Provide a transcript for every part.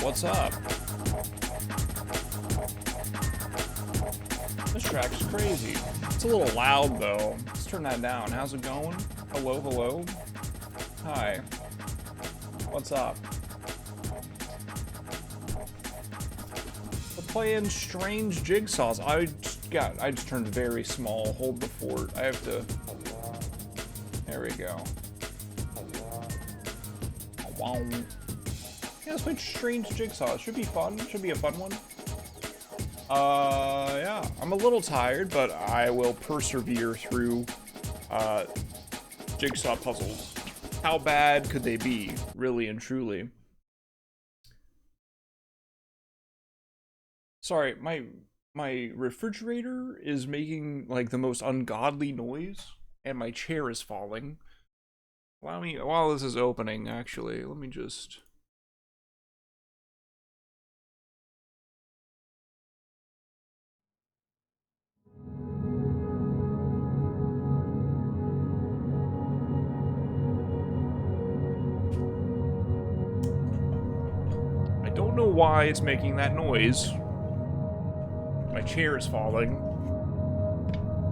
What's up? This track's crazy. It's a little loud though. Let's turn that down. How's it going? Hello, hello. Hi. What's up? We're playing strange jigsaws. I just turned very small. Hold the fort. I have to. There we go. Wow. Yeah, let's play strange jigsaws. Should be fun. Should be a fun one. Yeah. I'm a little tired, but I will persevere through jigsaw puzzles. How bad could they be, really and truly? Sorry, my refrigerator is making like the most ungodly noise, and my chair is falling. Allow me, while this is opening, actually, let me just. I don't know why it's making that noise. My chair is falling.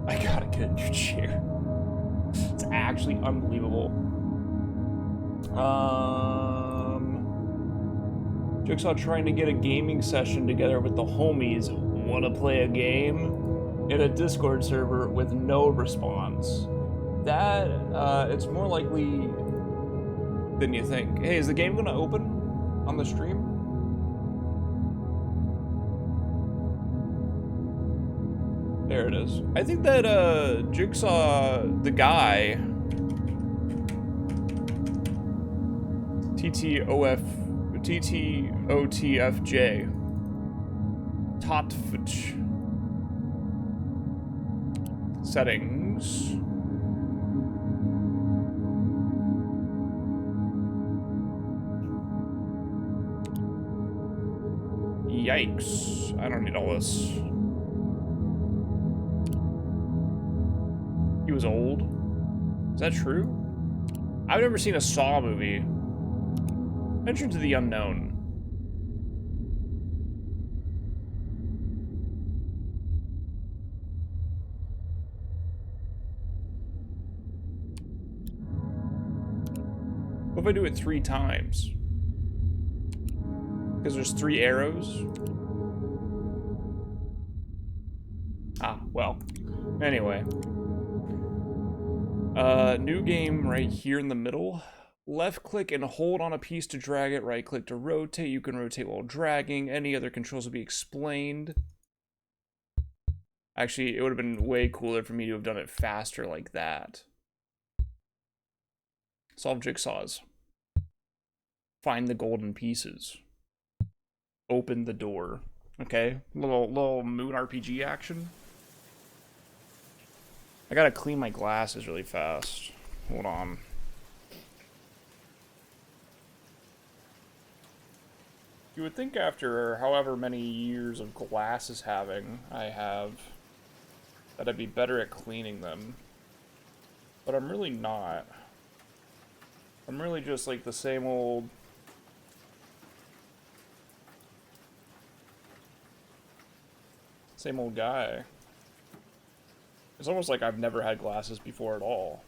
I gotta get a new chair. It's actually unbelievable. Jigsaw trying to get a gaming session together with the homies. Wanna play a game? In a Discord server with no response. That, it's more likely than you think. Hey, is the game gonna open on the stream? There it is. I think that, Jigsaw, the guy, TTOTFJ, Totfj, settings. Yikes. I don't need all this. He was old. Is that true? I've never seen a Saw movie. Venture into the unknown. What if I do it 3 times? Because there's 3 arrows. Ah, well. Anyway. New game right here in the middle. Left click and hold on a piece to drag it. Right click to rotate. You can rotate while dragging. Any other controls will be explained. Actually, it would have been way cooler for me to have done it faster like that. Solve jigsaws. Find the golden pieces. Open the door. Okay, little moon RPG action. I gotta clean my glasses really fast. Hold on. You would think after however many years of glasses I have, that I'd be better at cleaning them. But I'm really not. I'm really just like the same old guy. It's almost like I've never had glasses before at all.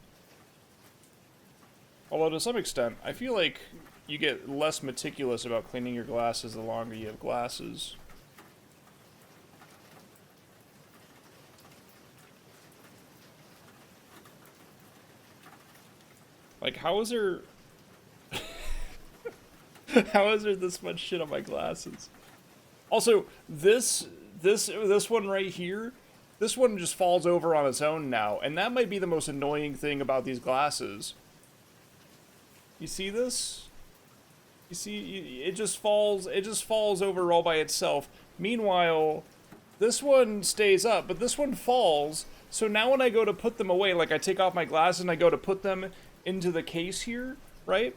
Although to some extent, I feel like you get less meticulous about cleaning your glasses the longer you have glasses. Like, how is there... how is there this much shit on my glasses? Also, this one right here, this one just falls over on its own now, and that might be the most annoying thing about these glasses. You see this? You see, it just falls over all by itself. Meanwhile, this one stays up, but this one falls, so now when I go to put them away, like I take off my glasses and I go to put them into the case here, right?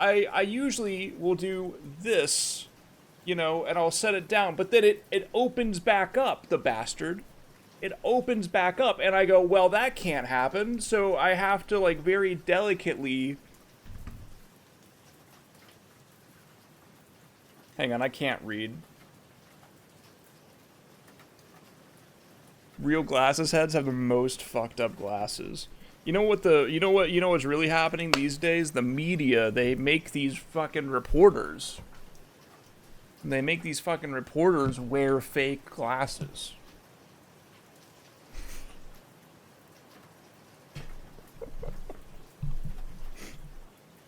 I usually will do this, you know, and I'll set it down, but then it opens back up, the bastard. It opens back up, and I go, well, that can't happen, so I have to, like, very delicately Hang on, I can't read. Real glasses heads have the most fucked up glasses. You know what's really happening these days? The media, they make these fucking reporters. They make these fucking reporters wear fake glasses.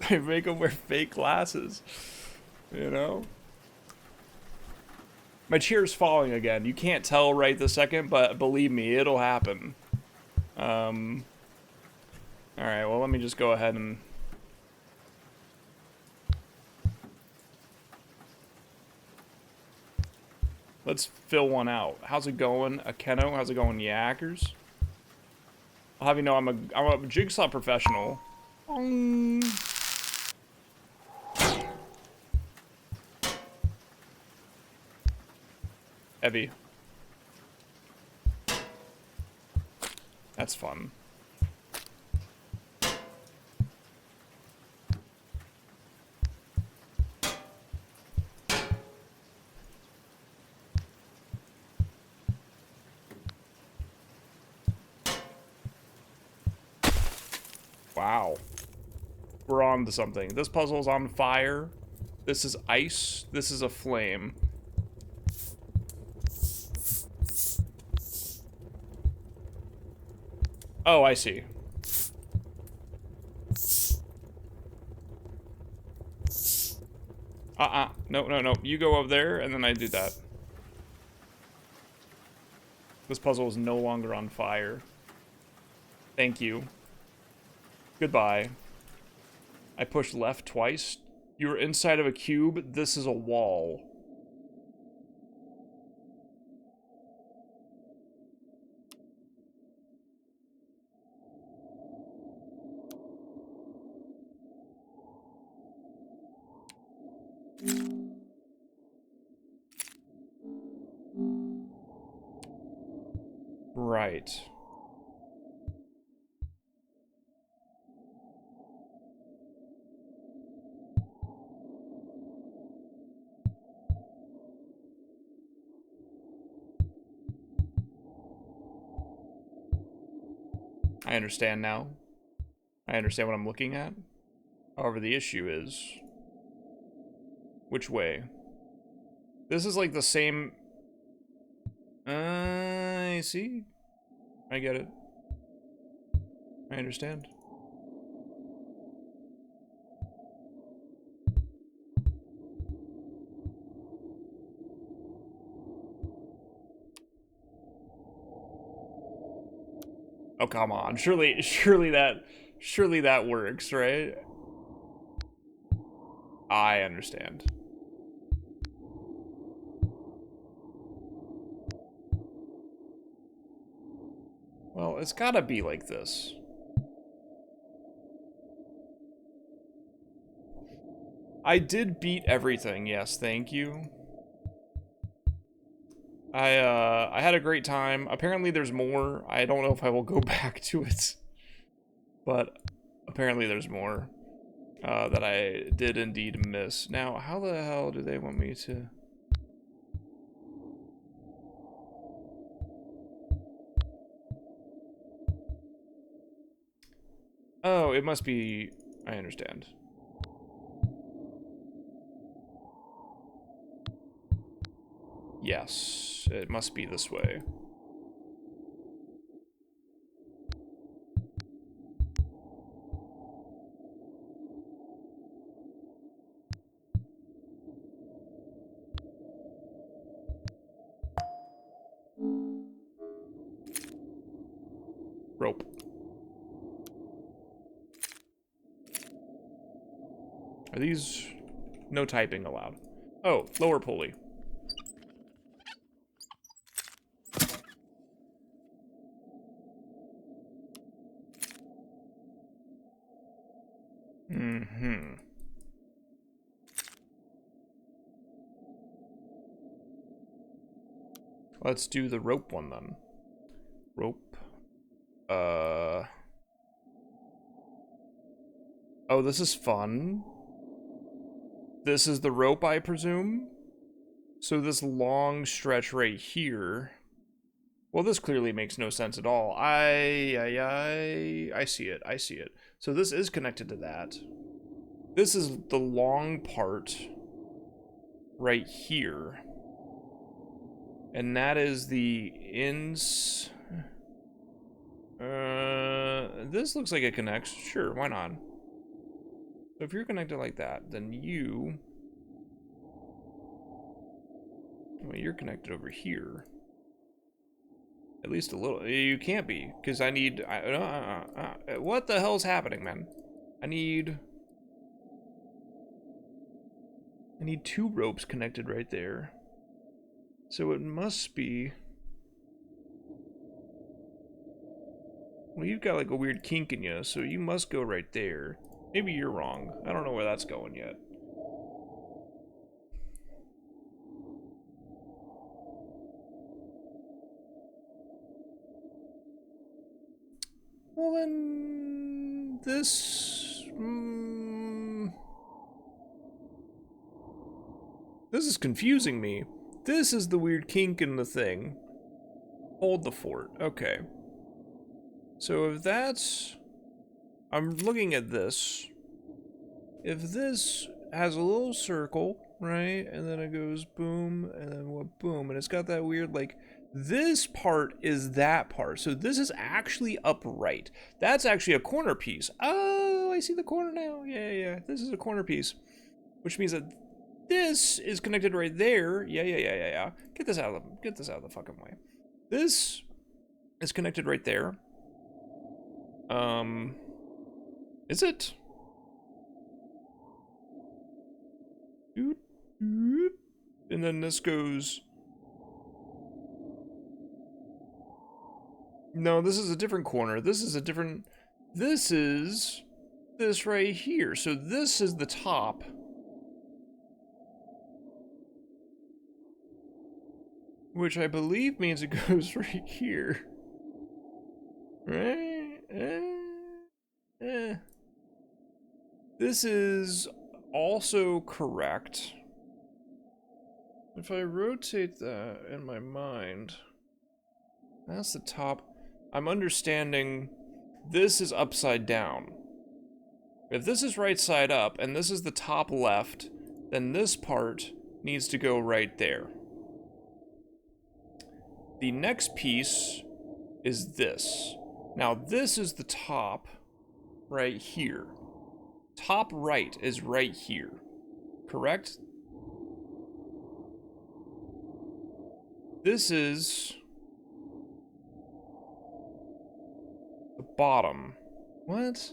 They make them wear fake glasses. You know? My chair's falling again. You can't tell right this second, but believe me, it'll happen. Alright, well, let me just go ahead and... Let's fill one out. How's it going, Akeno? How's it going, Yackers? I'll have you know I'm a jigsaw professional. Heavy. That's fun. Wow. We're on to something. This puzzle's on fire. This is ice. This is a flame. Oh, I see. No. You go over there, and then I do that. This puzzle is no longer on fire. Thank you. Goodbye. I pushed left twice. You're inside of a cube. This is a wall. Right. I understand now. I understand what I'm looking at. However, the issue is... Which way? This is like the same... I see. I get it. I understand. Oh, come on. Surely that works, right? I understand. Well, it's gotta be like this. I did beat everything, yes, thank you. I had a great time. Apparently there's more. I don't know if I will go back to it. But apparently there's more that I did indeed miss. Now, how the hell do they want me to... Oh, it must be... I understand. Yes, it must be this way. Rope. Are these... No typing allowed. Oh, lower pulley. Mm-hmm. Let's do the rope one then. Rope. Oh, this is fun. This is the rope, I presume? So this long stretch right here. Well, this clearly makes no sense at all. I see it. I see it. So this is connected to that. This is the long part right here. And that is the ins. This looks like it connects. Sure, why not? So if you're connected like that, then you. Well, you're connected over here. At least a little. You can't be, because I need. What the hell's happening, man? I need 2 ropes connected right there. So it must be. Well, you've got like a weird kink in you, so you must go right there. Maybe you're wrong. I don't know where that's going yet. Well then, this is confusing me. This is the weird kink in the thing. Hold the fort. Okay. So if that's, I'm looking at this. If this has a little circle, right, and then it goes boom, and then what, boom, and it's got that weird like. This part is that part. So this is actually upright. That's actually a corner piece. Oh, I see the corner now. Yeah. This is a corner piece. Which means that this is connected right there. Yeah. Get this out of the fucking way. This is connected right there. Is it? And then this goes. No, this is a different corner. This is a different. This is this right here. So this is the top. Which I believe means it goes right here. Right? This is also correct. If I rotate that in my mind, that's the top. I'm understanding this is upside down. If this is right side up and this is the top left, then this part needs to go right there. The next piece is this. Now this is the top right here. Top right is right here, correct? This is the bottom. What?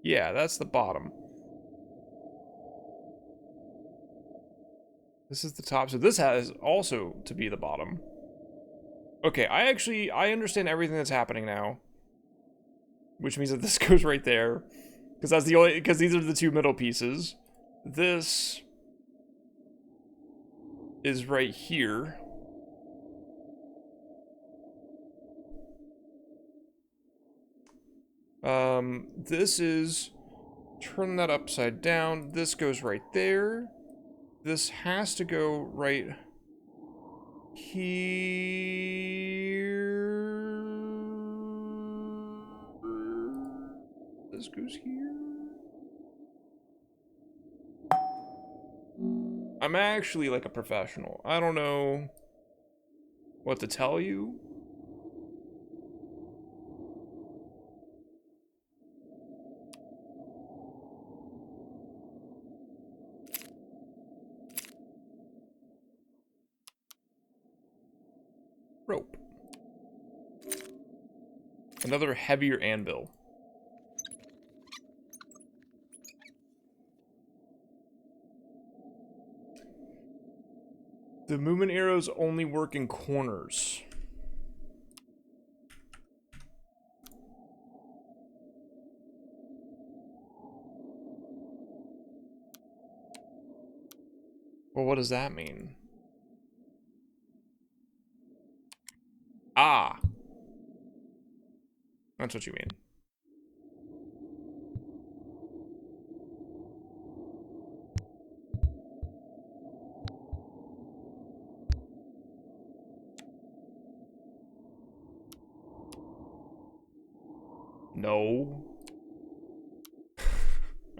Yeah, that's the bottom. This is the top, so this has also to be the bottom. Okay, I understand everything that's happening now. Which means that this goes right there. Because that's the only, because these are the 2 middle pieces. This is right here. This is, turn that upside down. This goes right there. This has to go right here. This goes here. I'm actually like a professional. I don't know what to tell you. Rope. Another heavier anvil. The movement arrows only work in corners. Well, what does that mean? Ah. That's what you mean. No.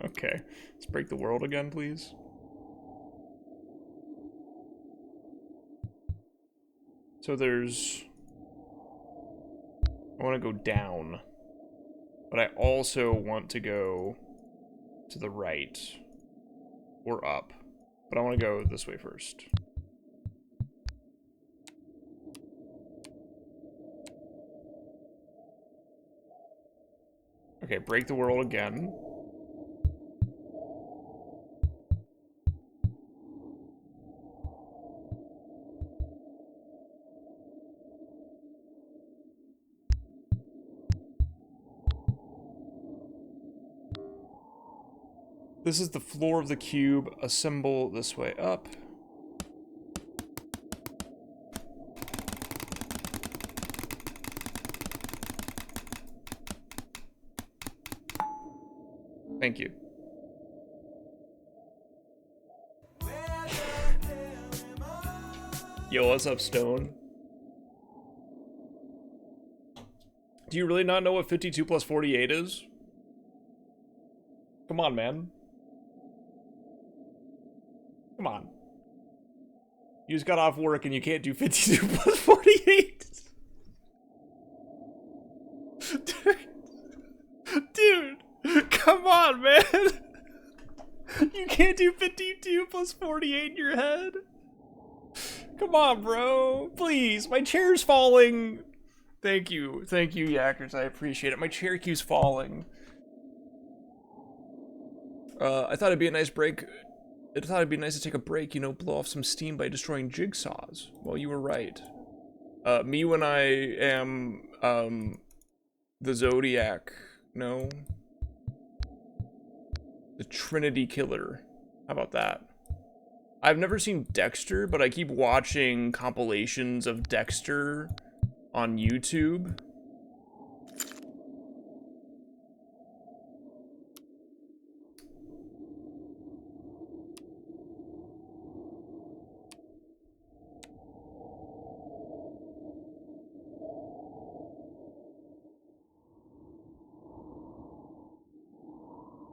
Okay. Let's break the world again, please. So there's... I want to go down. But I also want to go to the right. Or up. But I want to go this way first. Okay, break the world again. This is the floor of the cube. Assemble this way up. Thank you. Yo, what's up, Stone? Do you really not know what 52 plus 48 is? Come on, man. Come on. You just got off work and you can't do 52 plus 48. Dude, come on, man. You can't do 52 plus 48 in your head. Come on, bro. Please, my chair's falling. Thank you, Yackers. I appreciate it. My chair keeps falling. I thought it'd be a nice break. I thought it'd be nice to take a break, you know, blow off some steam by destroying jigsaws. Well, you were right. Me when I am, the Zodiac, no? The Trinity Killer. How about that? I've never seen Dexter, but I keep watching compilations of Dexter on YouTube.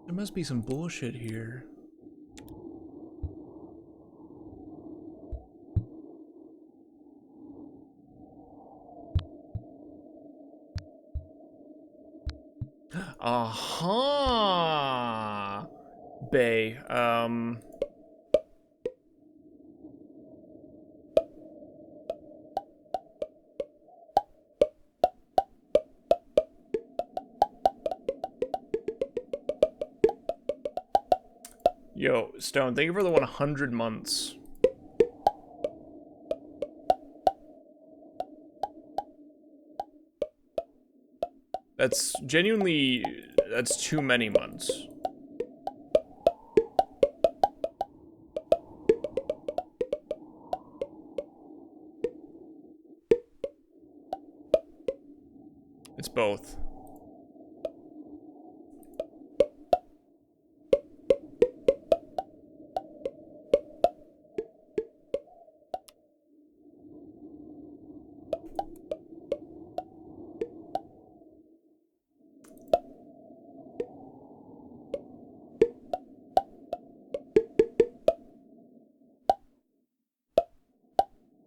There must be some bullshit here. Aha! Bay, Yo, Stone, thank you for the 100 months. That's genuinely, that's too many months. It's both.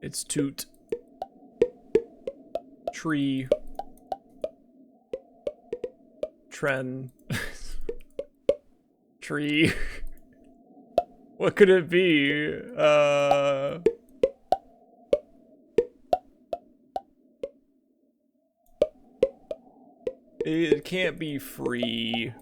It's toot. Tree. Tren. Tree. What could it be? It can't be free.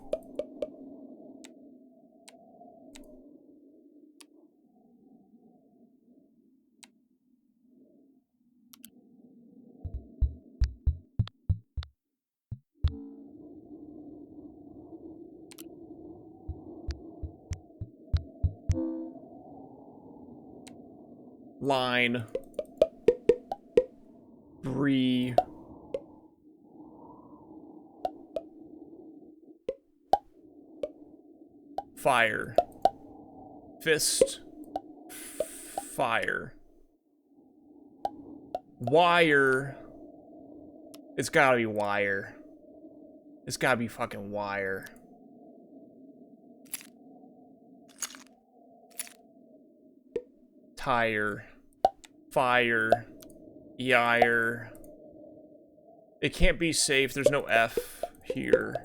Line. Bree. Fire. Fist. Fire. Wire. It's gotta be wire. It's gotta be fucking wire. Tire. Fire. Yire. It can't be safe. There's no F here.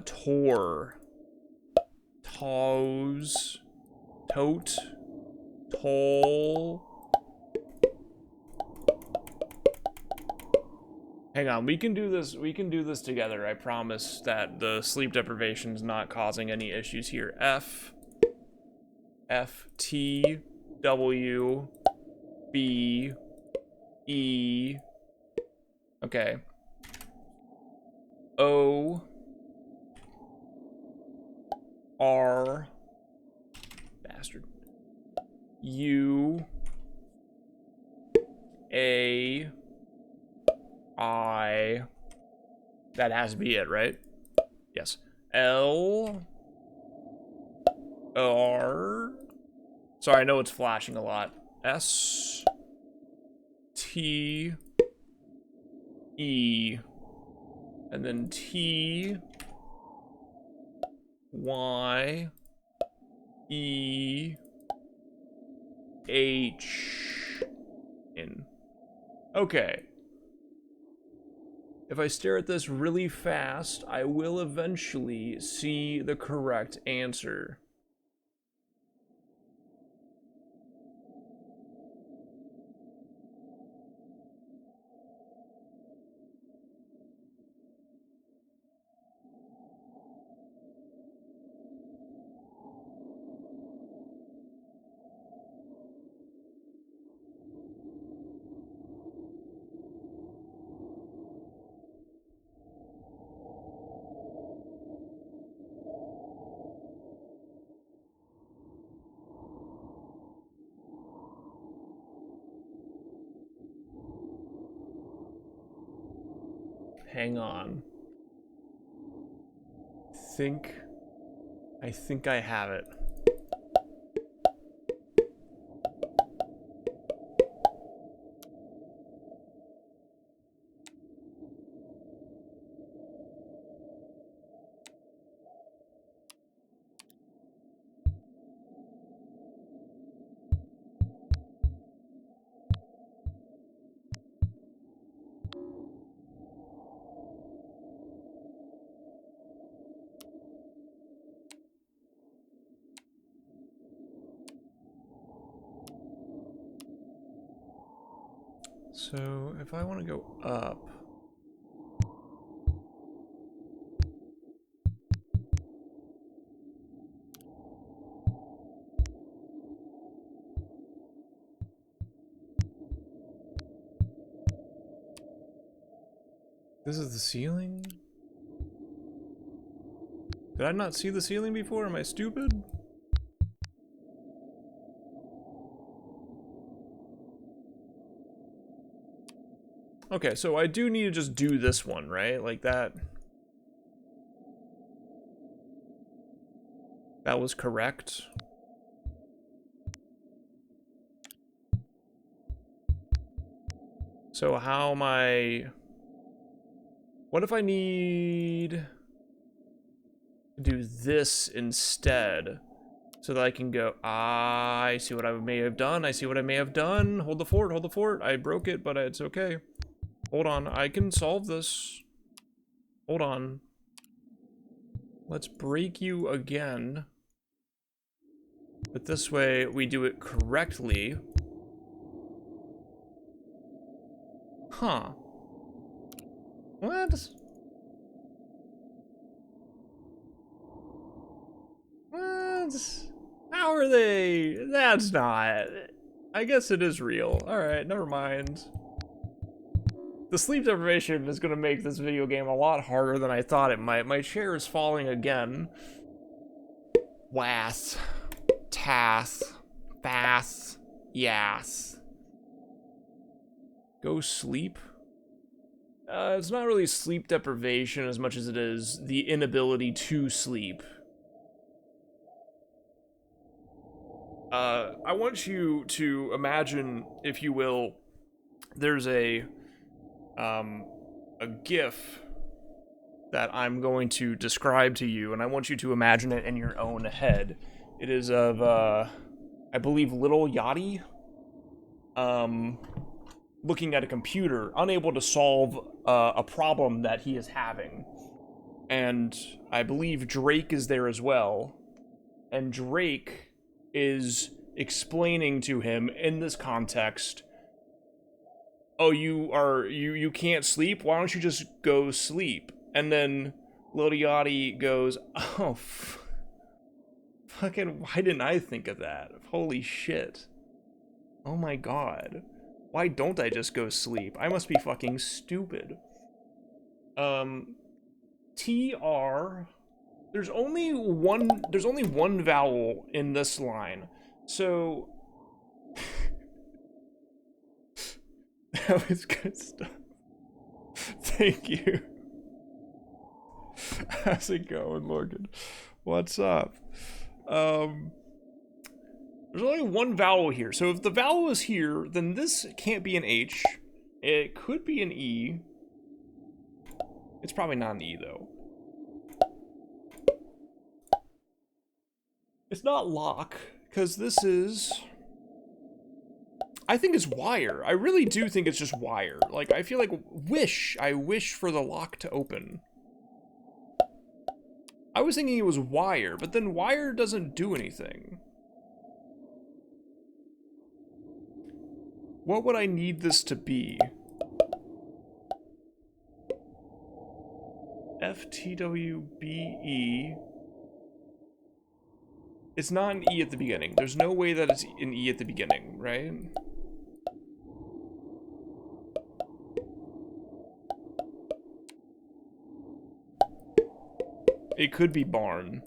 Tor. Toes. Tote. Toll. Hang on, we can do this together. I promise that the sleep deprivation is not causing any issues here. F T W B E. Okay. O R. Bastard. U A I. That has to be it, right? Yes. L R. Sorry, I know it's flashing a lot. S T E. And then T Y E H N. Okay. If I stare at this really fast, I will eventually see the correct answer. Hang on. I think I have it. So if I want to go up, this is the ceiling? Did I not see the ceiling before? Am I stupid? Okay, so I do need to just do this one, right? Like that. That was correct. So how am I... What if I need to do this instead? So that I can go, I see what I may have done. I see what I may have done. Hold the fort, hold the fort. I broke it, but it's okay. Hold on, I can solve this. Hold on. Let's break you again. But this way, we do it correctly. Huh. What? What? How are they? That's not... I guess it is real. Alright, never mind. The sleep deprivation is going to make this video game a lot harder than I thought it might. My chair is falling again. Wath. Tath. Bath. Yath. Go sleep? It's not really sleep deprivation as much as it is the inability to sleep. I want you to imagine, if you will, there's a GIF that I'm going to describe to you, and I want you to imagine it in your own head. It is of, I believe, Little Yachty, looking at a computer, unable to solve a problem that he is having. And I believe Drake is there as well. And Drake is explaining to him in this context, oh, you can't sleep? Why don't you just go sleep? And then Lil Yachty goes, oh, fucking, why didn't I think of that? Holy shit. Oh my god. Why don't I just go sleep? I must be fucking stupid. TR, there's only one vowel in this line. So that was good stuff. Thank you. How's it going, Morgan? What's up? There's only one vowel here. So if the vowel is here, then this can't be an H. It could be an E. It's probably not an E, though. It's not lock, because this is... I think it's wire. I really do think it's just wire. Like, I feel like I wish for the lock to open. I was thinking it was wire, but then wire doesn't do anything. What would I need this to be? FTWBE. It's not an E at the beginning. There's no way that it's an E at the beginning, right? It could be barn.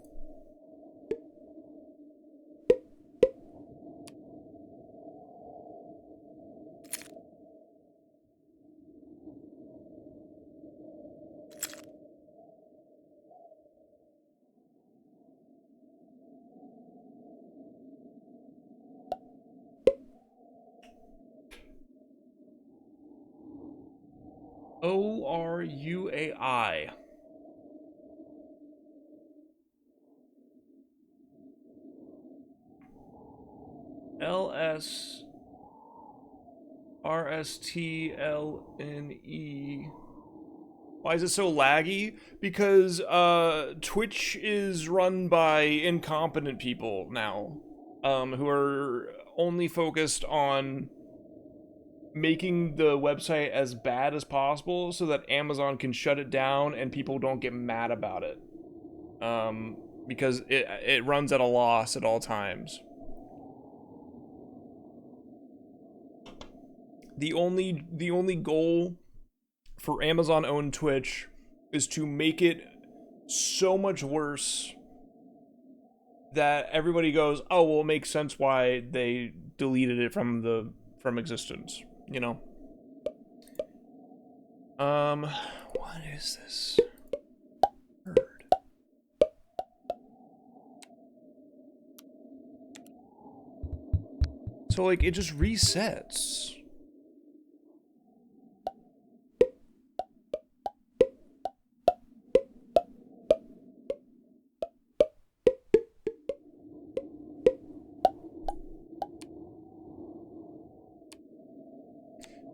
ORUAI. LSRSTLNE. Why is it so laggy? Because Twitch is run by incompetent people now, who are only focused on making the website as bad as possible so that Amazon can shut it down and people don't get mad about it. Because it runs at a loss at all times. The only goal for Amazon-owned Twitch is to make it so much worse that everybody goes, oh, well, it makes sense why they deleted it from existence, you know? What is this? Bird. So, like, it just resets.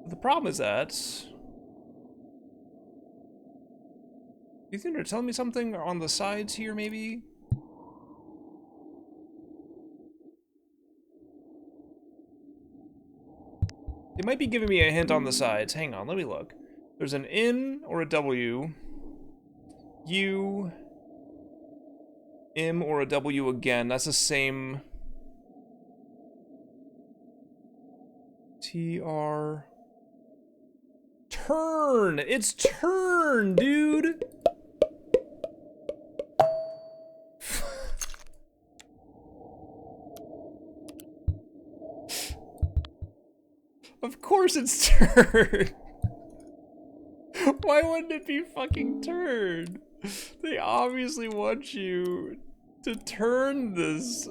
The problem is that... You think they're telling me something on the sides here, maybe? They might be giving me a hint on the sides. Hang on, let me look. There's an N or a W. U. M or a W again. That's the same... TR... Turn! It's turn, dude! Of course it's turn! Why wouldn't it be fucking turn? They obviously want you to turn this.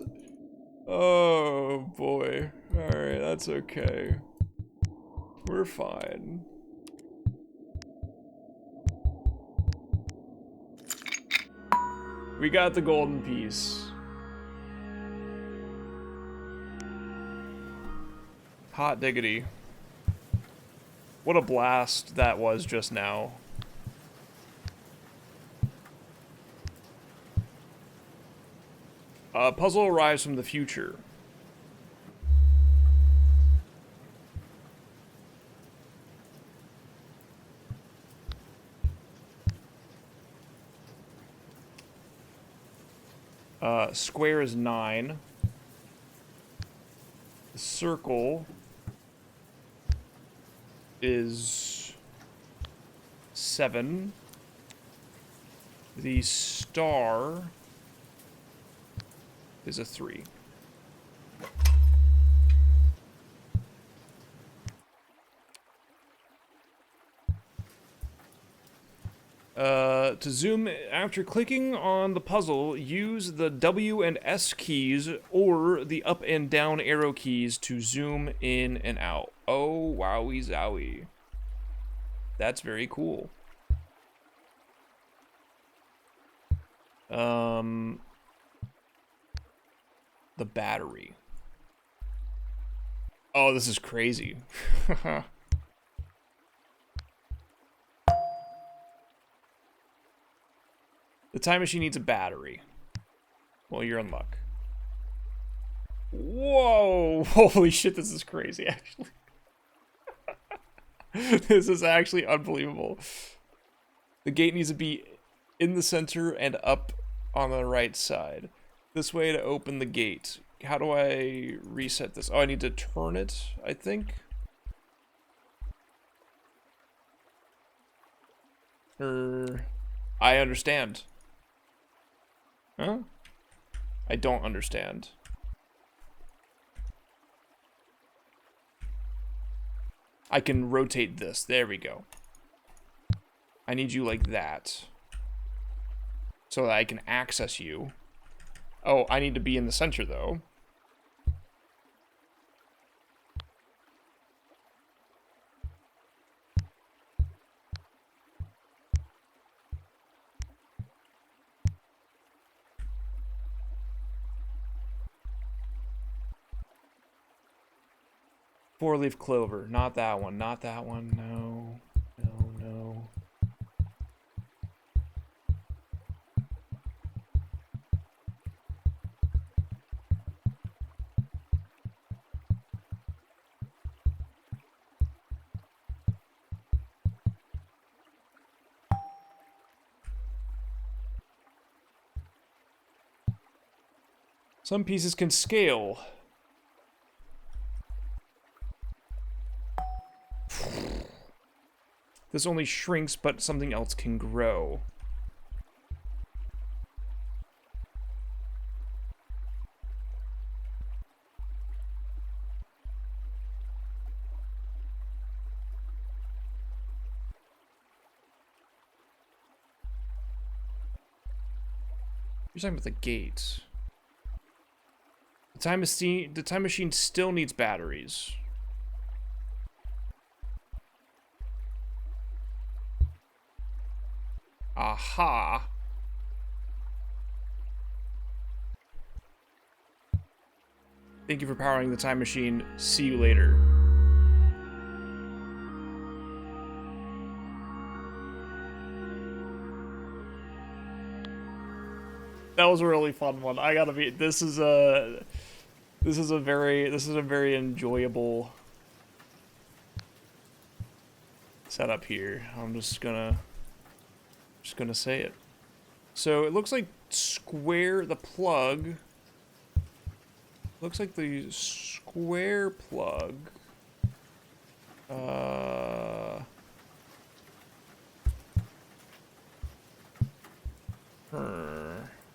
Oh boy. Alright, that's okay. We're fine. We got the golden piece. Hot diggity. What a blast that was just now. A puzzle arrives from the future. Square is 9. The circle is 7. The star is a 3. To zoom, after clicking on the puzzle, use the W and S keys or the up and down arrow keys to zoom in and out. Oh, wowie zowie. That's very cool. The battery. Oh, this is crazy. The time machine needs a battery. Well, you're in luck. Whoa! Holy shit, this is crazy, actually. This is actually unbelievable. The gate needs to be in the center and up on the right side. This way to open the gate. How do I reset this? Oh, I need to turn it, I think. I understand. Huh? I don't understand. I can rotate this. There we go. I need you like that. So that I can access you. Oh, I need to be in the center, though. Four-leaf clover. Not that one. Not that one. No. No, no. Some pieces can scale. This only shrinks, but something else can grow. You're talking about the gate. The time machine still needs batteries. Aha. Thank you for powering the time machine. See you later. That was a really fun one. I gotta be. This is a very enjoyable setup here. I'm just gonna say it. So it looks like the plug. Looks like the square plug.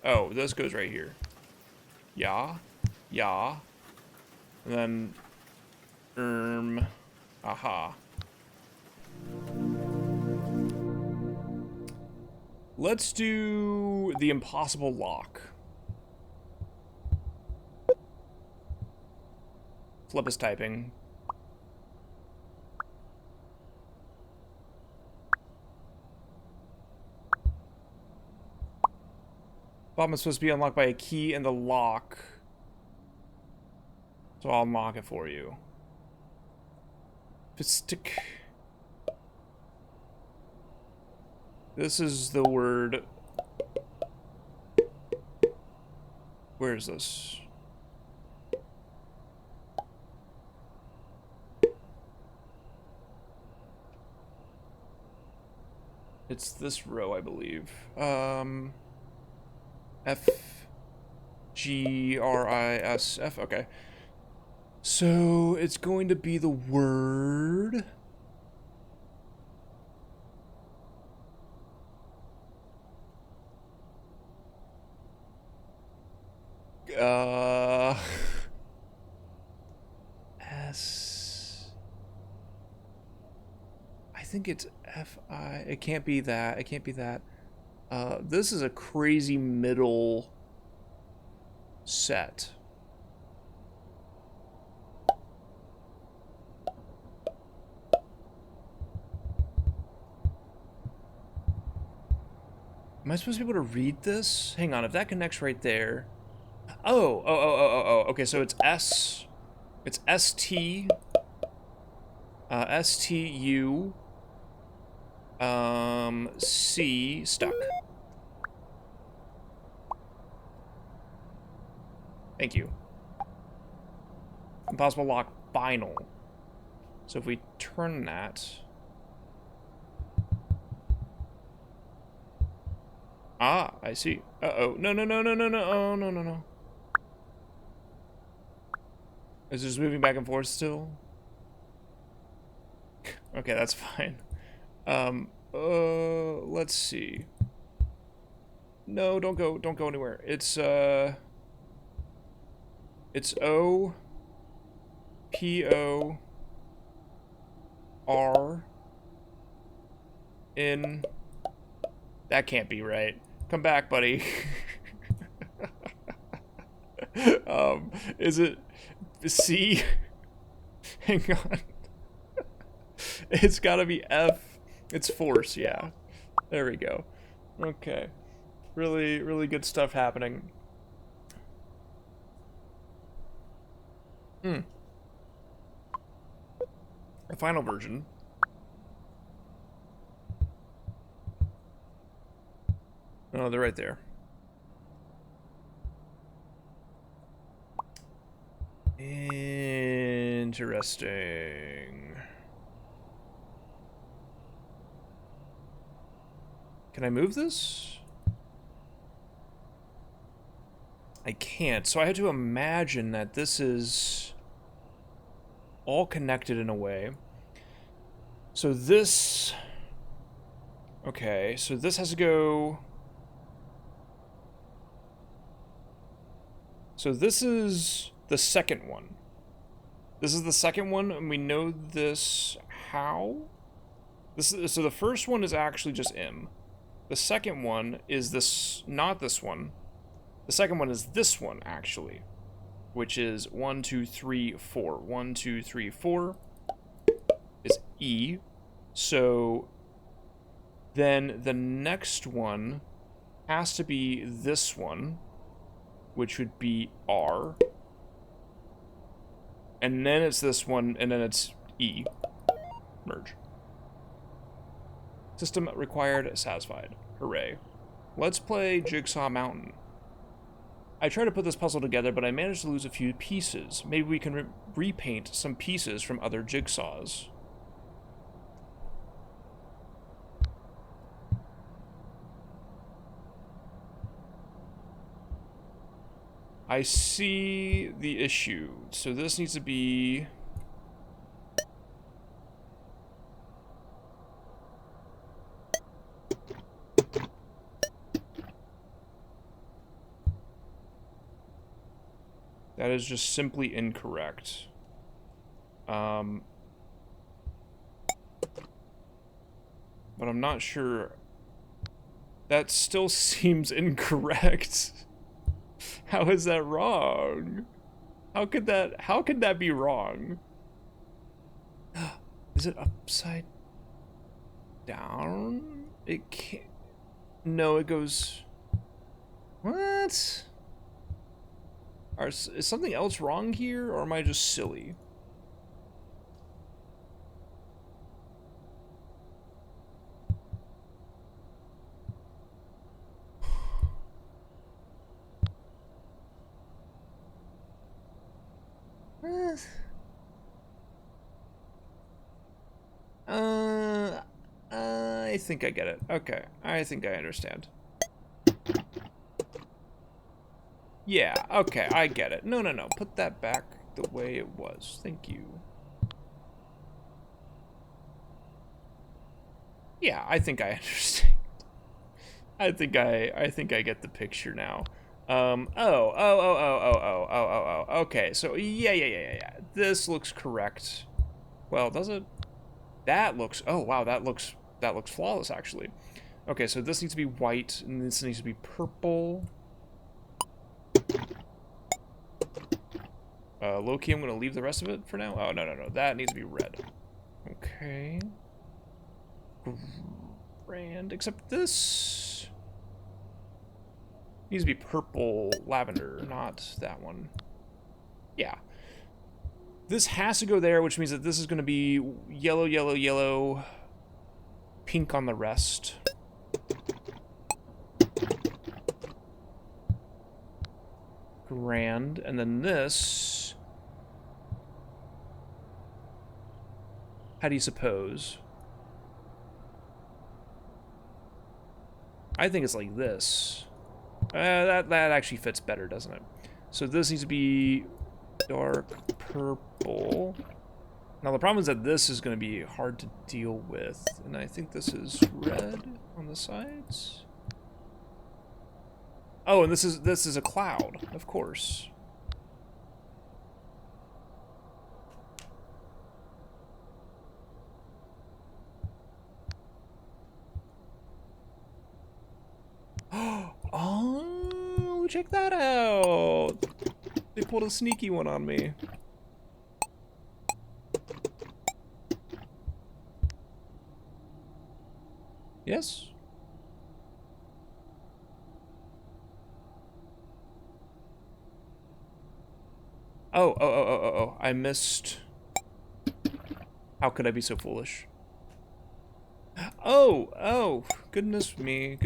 Oh, this goes right here. Yeah. Yeah. And then, aha. Let's do the impossible lock. Flip is typing. Bomb is supposed to be unlocked by a key in the lock. So I'll unlock it for you. Fistic. This is the word. Where is this? It's this row, I believe. F G R I S F. Okay. So it's going to be the word. S. I think it's F I. It can't be that. It can't be that. This is a crazy middle set. Am I supposed to be able to read this? Hang on, if that connects right there. Oh. Okay, so it's S. It's ST. STU. C. Stuck. Thank you. Impossible lock final. So if we turn that. Ah, I see. Uh-oh. No. Oh, no. Is this moving back and forth still? Okay, that's fine. Let's see. No, don't go anywhere. It's O P O R N. That can't be right. Come back, buddy. Is it C? Hang on. It's gotta be F. It's force, yeah. There we go. Okay. Really, really good stuff happening. The final version. Oh, they're right there. Interesting. Can I move this? I can't, so I had to imagine that this is all connected in a way. So this... Okay, so this has to go... So this is the second one. This is the second one, and we know this how? So the first one is actually just M. The second one is this, not this one. The second one is this one, actually, which is 1, 2, 3, 4. 1, 2, 3, 4 is E. So then the next one has to be this one, which would be R. And then it's this one, and then it's E. Merge. System required satisfied. Hooray. Let's play Jigsaw Mountain. I tried to put this puzzle together, but I managed to lose a few pieces. Maybe we can repaint some pieces from other jigsaws. I see the issue. So this needs to be... That is just simply incorrect. But I'm not sure. That still seems incorrect. How is that wrong? How could that be wrong? Is it upside down? It can't. No, it goes. What? Is something else wrong here, or am I just silly? I think I get it. Okay, I think I understand. Yeah, okay, I get it. No, no, no. Put that back the way it was. Thank you. Yeah, I think I understand. I think I get the picture now. Oh. Okay, so yeah. This looks correct. Well, does it? That looks, oh wow, that looks flawless actually. Okay, so this needs to be white and this needs to be purple. Low-key, I'm gonna leave the rest of it for now. Oh, no. That needs to be red. Okay. Grand, except this needs to be purple lavender, not that one. Yeah. This has to go there, which means that this is gonna be yellow, pink on the rest. Grand, and then this, how do you suppose? I think it's like this. That actually fits better, doesn't it? So this needs to be dark purple. Now the problem is that this is going to be hard to deal with, and I think this is red on the sides. Oh, and this is a cloud, of course. Oh, check that out. They pulled a sneaky one on me. Yes? Oh. I missed. How could I be so foolish? Oh. Goodness me.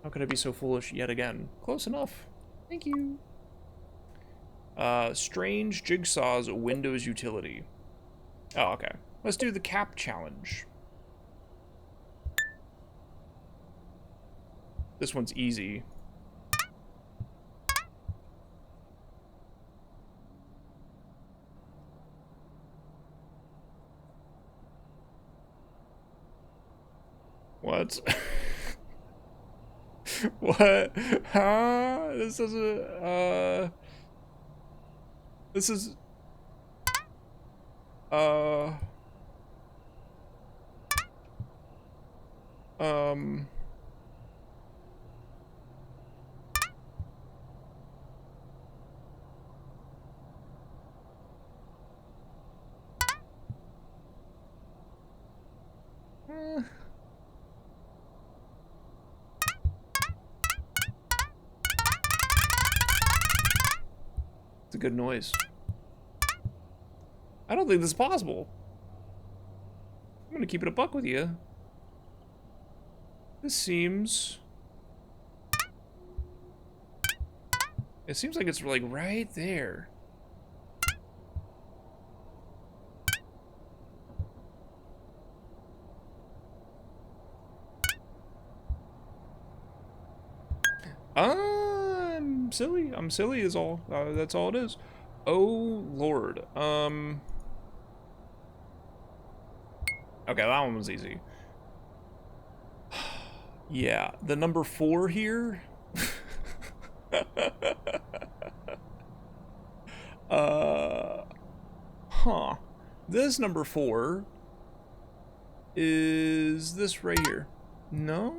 How could I be so foolish yet again? Close enough. Thank you. Strange Jigsaw's Windows utility. Oh, okay. Let's do the cap challenge. This one's easy. What? What? Huh? This doesn't, this is, um... It's a good noise. I don't think this is possible. I'm gonna keep it a buck with you. This seems... It seems like it's like right there. I'm silly is all. That's all it is. Oh, Lord. Okay, that one was easy. Yeah, the number 4 here. Huh. This number 4 is this right here. No?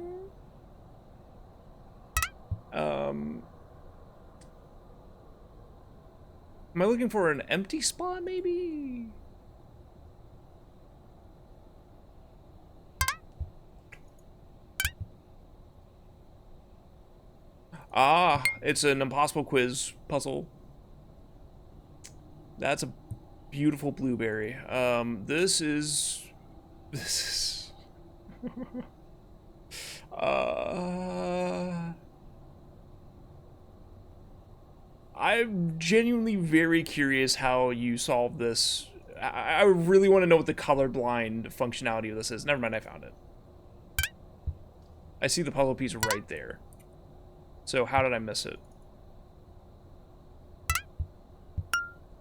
Am I looking for an empty spot, maybe? Ah, it's an impossible quiz puzzle. That's a beautiful blueberry. This is... I'm genuinely very curious how you solve this. I really want to know what the colorblind functionality of this is. Never mind, I found it. I see the puzzle piece right there. So how did I miss it?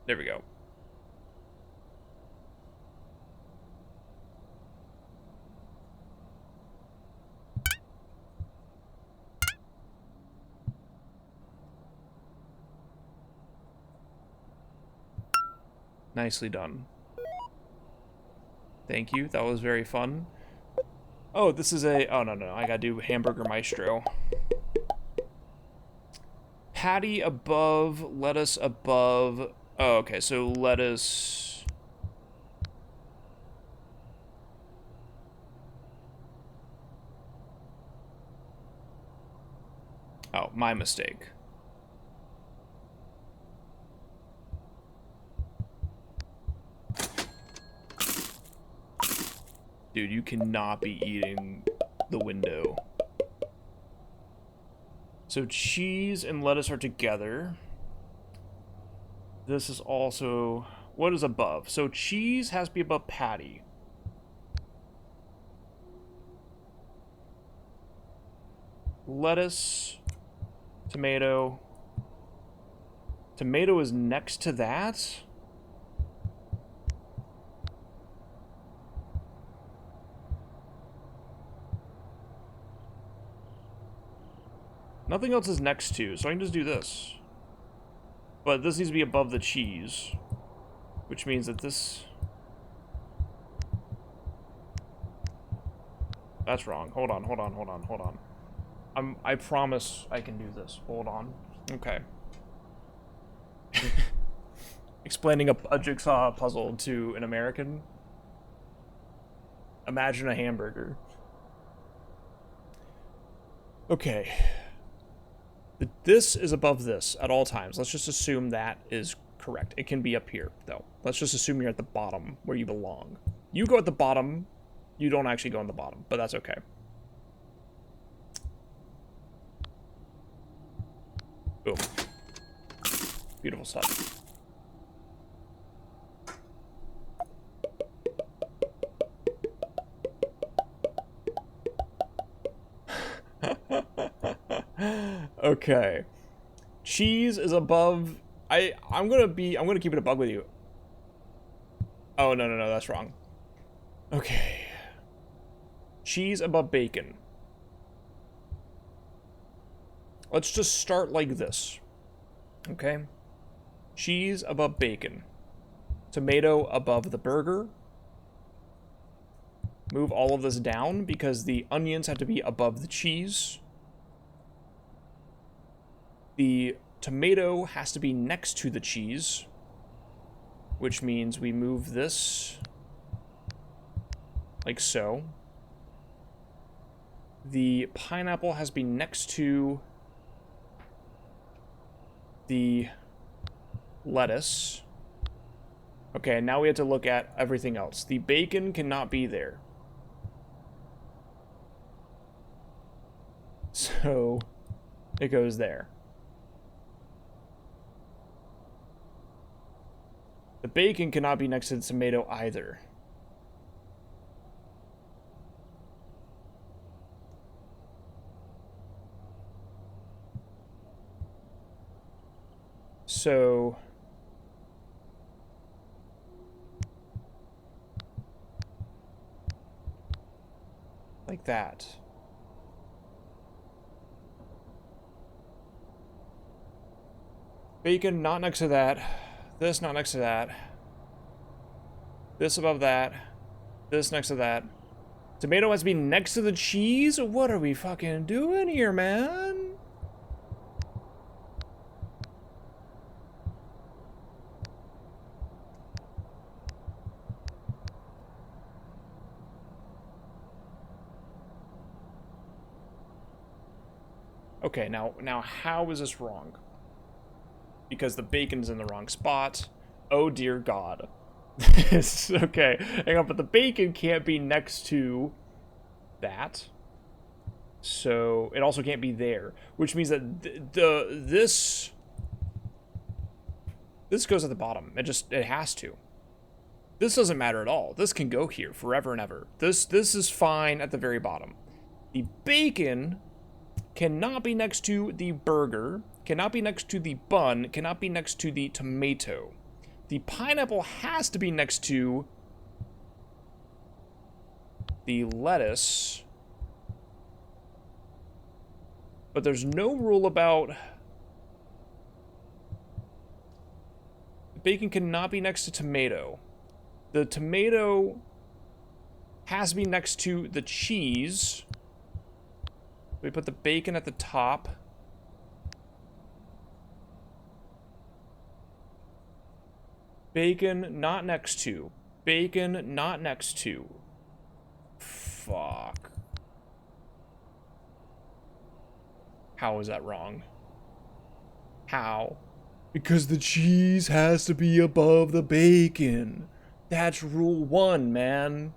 There we go. Nicely done. Thank you. That was very fun. Oh, this is a... Oh, no. I gotta do Hamburger Maestro. Patty above, lettuce above... Oh, okay, so lettuce... Oh, my mistake. Dude, you cannot be eating the window. So cheese and lettuce are together. This is also... What is above? So cheese has to be above patty. Lettuce, tomato. Tomato is next to that. Nothing else is next to, so I can just do this. But this needs to be above the cheese, which means that this... That's wrong. Hold on. I promise I can do this. Hold on. Okay. Explaining a jigsaw puzzle to an American. Imagine a hamburger. Okay. This is above this at all times. Let's just assume that is correct. It can be up here, though. Let's just assume you're at the bottom where you belong. You go at the bottom. You don't actually go on the bottom, but that's okay. Boom. Beautiful stuff. Okay. Cheese is above... I'm gonna keep it a bug with you. Oh, no, that's wrong. Okay. Cheese above bacon. Let's just start like this. Okay? Cheese above bacon. Tomato above the burger. Move all of this down because the onions have to be above the cheese. The tomato has to be next to the cheese, which means we move this like so. The pineapple has to be next to the lettuce. Okay, now we have to look at everything else. The bacon cannot be there. So it goes there. The bacon cannot be next to the tomato either. So like that. Bacon not next to that. This not next to that. This above that. This next to that. Tomato has to be next to the cheese? What are we fucking doing here, man? Okay, now how is this wrong? Because the bacon's in the wrong spot. Oh dear God. Okay, hang on, but the bacon can't be next to that. So it also can't be there, which means that this goes at the bottom. It has to. This doesn't matter at all. This can go here forever and ever. This is fine at the very bottom. The bacon cannot be next to the burger, cannot be next to the bun, cannot be next to the tomato. The pineapple has to be next to the lettuce. But there's no rule about... The bacon cannot be next to tomato. The tomato has to be next to the cheese. We put the bacon at the top. Bacon not next to. Bacon not next to. Fuck. How is that wrong? How? Because the cheese has to be above the bacon. That's rule 1, man.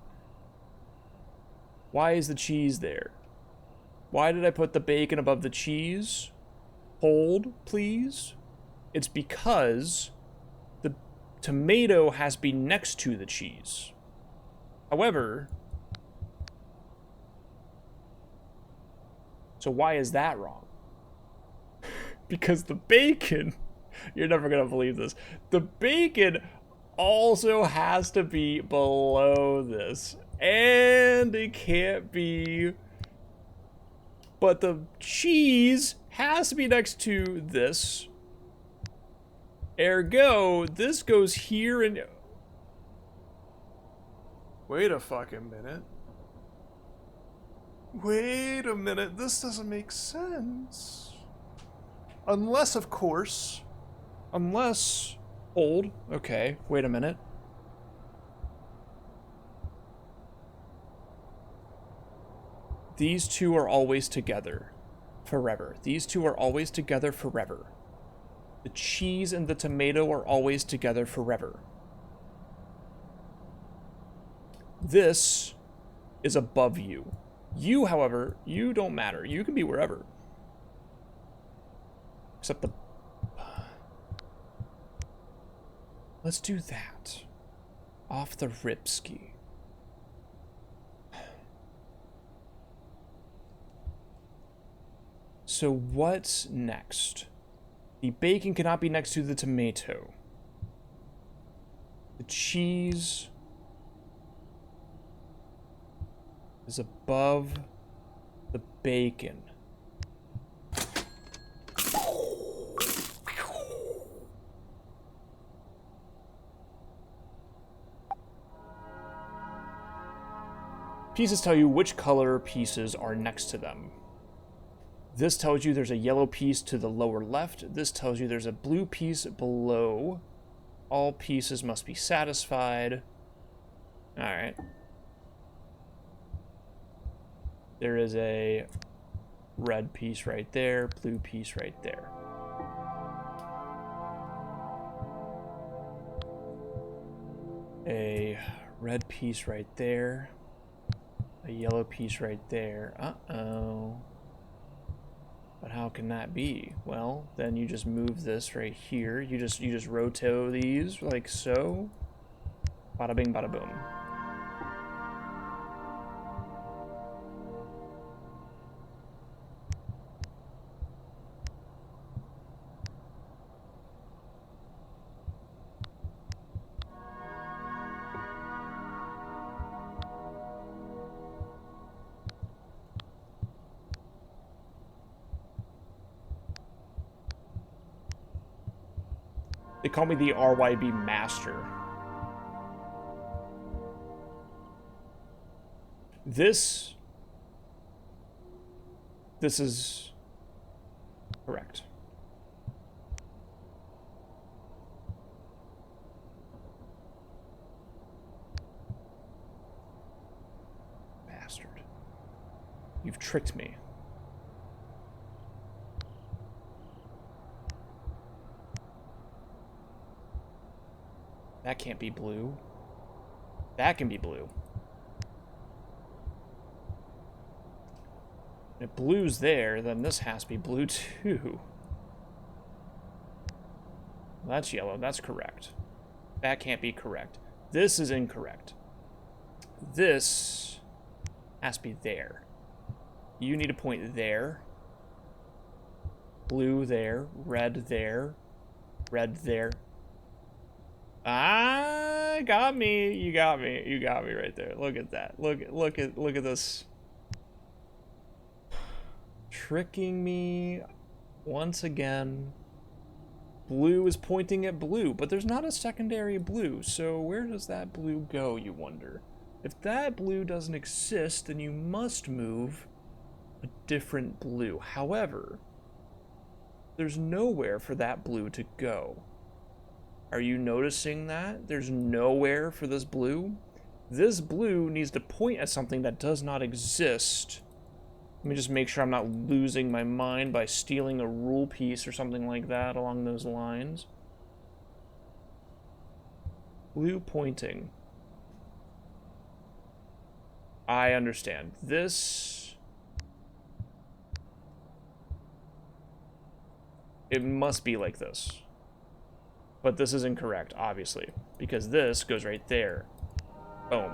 Why is the cheese there? Why did I put the bacon above the cheese? Hold, please. It's because the tomato has to be next to the cheese. However, so why is that wrong? Because the bacon, you're never gonna believe this, the bacon also has to be below this. And it can't be... But the cheese has to be next to this. Ergo, this goes here and... Wait a fucking minute. Wait a minute, this doesn't make sense. Unless, of course... Unless... Hold. Okay, wait a minute. These two are always together. Forever. These two are always together forever. The cheese and the tomato are always together forever. This is above you. You, however, you don't matter. You can be wherever. Except the... Let's do that. Off the ripski. So what's next? The bacon cannot be next to the tomato. The cheese is above the bacon. Pieces tell you which color pieces are next to them. This tells you there's a yellow piece to the lower left. This tells you there's a blue piece below. All pieces must be satisfied. Alright. There is a red piece right there, blue piece right there. A red piece right there. A yellow piece right there. Uh-oh. But how can that be? Well, then you just move this right here. You just roto these like so. Bada bing, bada boom. They call me the RYB Master. This is correct. Bastard. You've tricked me. That can't be blue. That can be blue. If blue's there, then this has to be blue too. That's yellow. That's correct. That can't be correct. This is incorrect. This has to be there. You need to point there. Blue there. Red there. Red there. Ah, got me. You got me. You got me right there. Look at that. Look at this. Tricking me once again. Blue is pointing at blue, but there's not a secondary blue, so where does that blue go, you wonder? If that blue doesn't exist, then you must move a different blue. However, there's nowhere for that blue to go. Are you noticing that? There's nowhere for this blue? This blue needs to point at something that does not exist. Let me just make sure I'm not losing my mind by stealing a rule piece or something like that along those lines. Blue pointing. I understand. This... It must be like this. But this is incorrect, obviously, because this goes right there. Boom.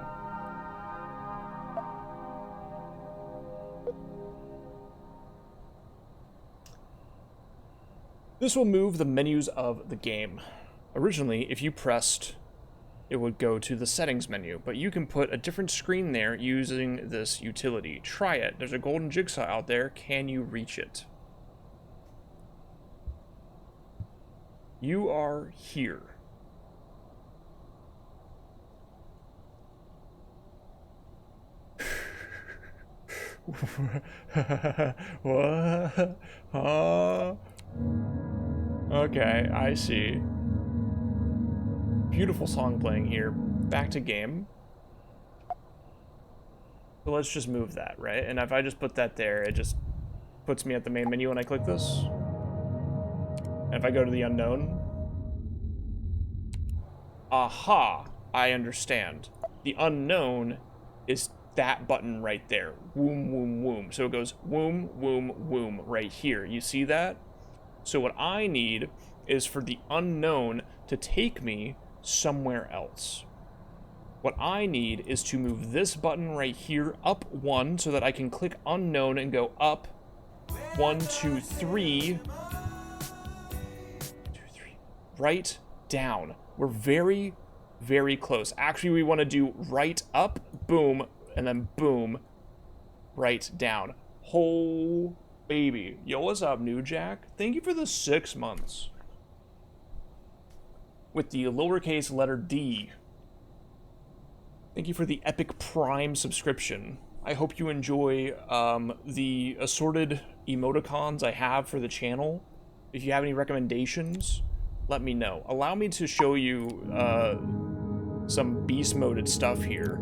This will move the menus of the game. Originally, if you pressed, it would go to the settings menu, but you can put a different screen there using this utility. Try it. There's a golden jigsaw out there. Can you reach it? You are here. What? Huh? Okay, I see. Beautiful song playing here. Back to game. So let's just move that, right? And if I just put that there, it just puts me at the main menu and I click this. And if I go to the unknown... Aha! I understand. The unknown is that button right there. Woom, woom, woom. So it goes woom, woom, woom right here. You see that? So what I need is for the unknown to take me somewhere else. What I need is to move this button right here up 1 so that I can click unknown and go up 1, 2, 3. 2, 3. Right down. We're very, very close. Actually, we want to do right up, boom, and then boom, right down. Whole baby. Yo, what's up, New Jack? Thank you for the 6 months. With the lowercase letter D. Thank you for the Epic Prime subscription. I hope you enjoy the assorted emoticons I have for the channel. If you have any recommendations, let me know. Allow me to show you some beast-moded stuff here.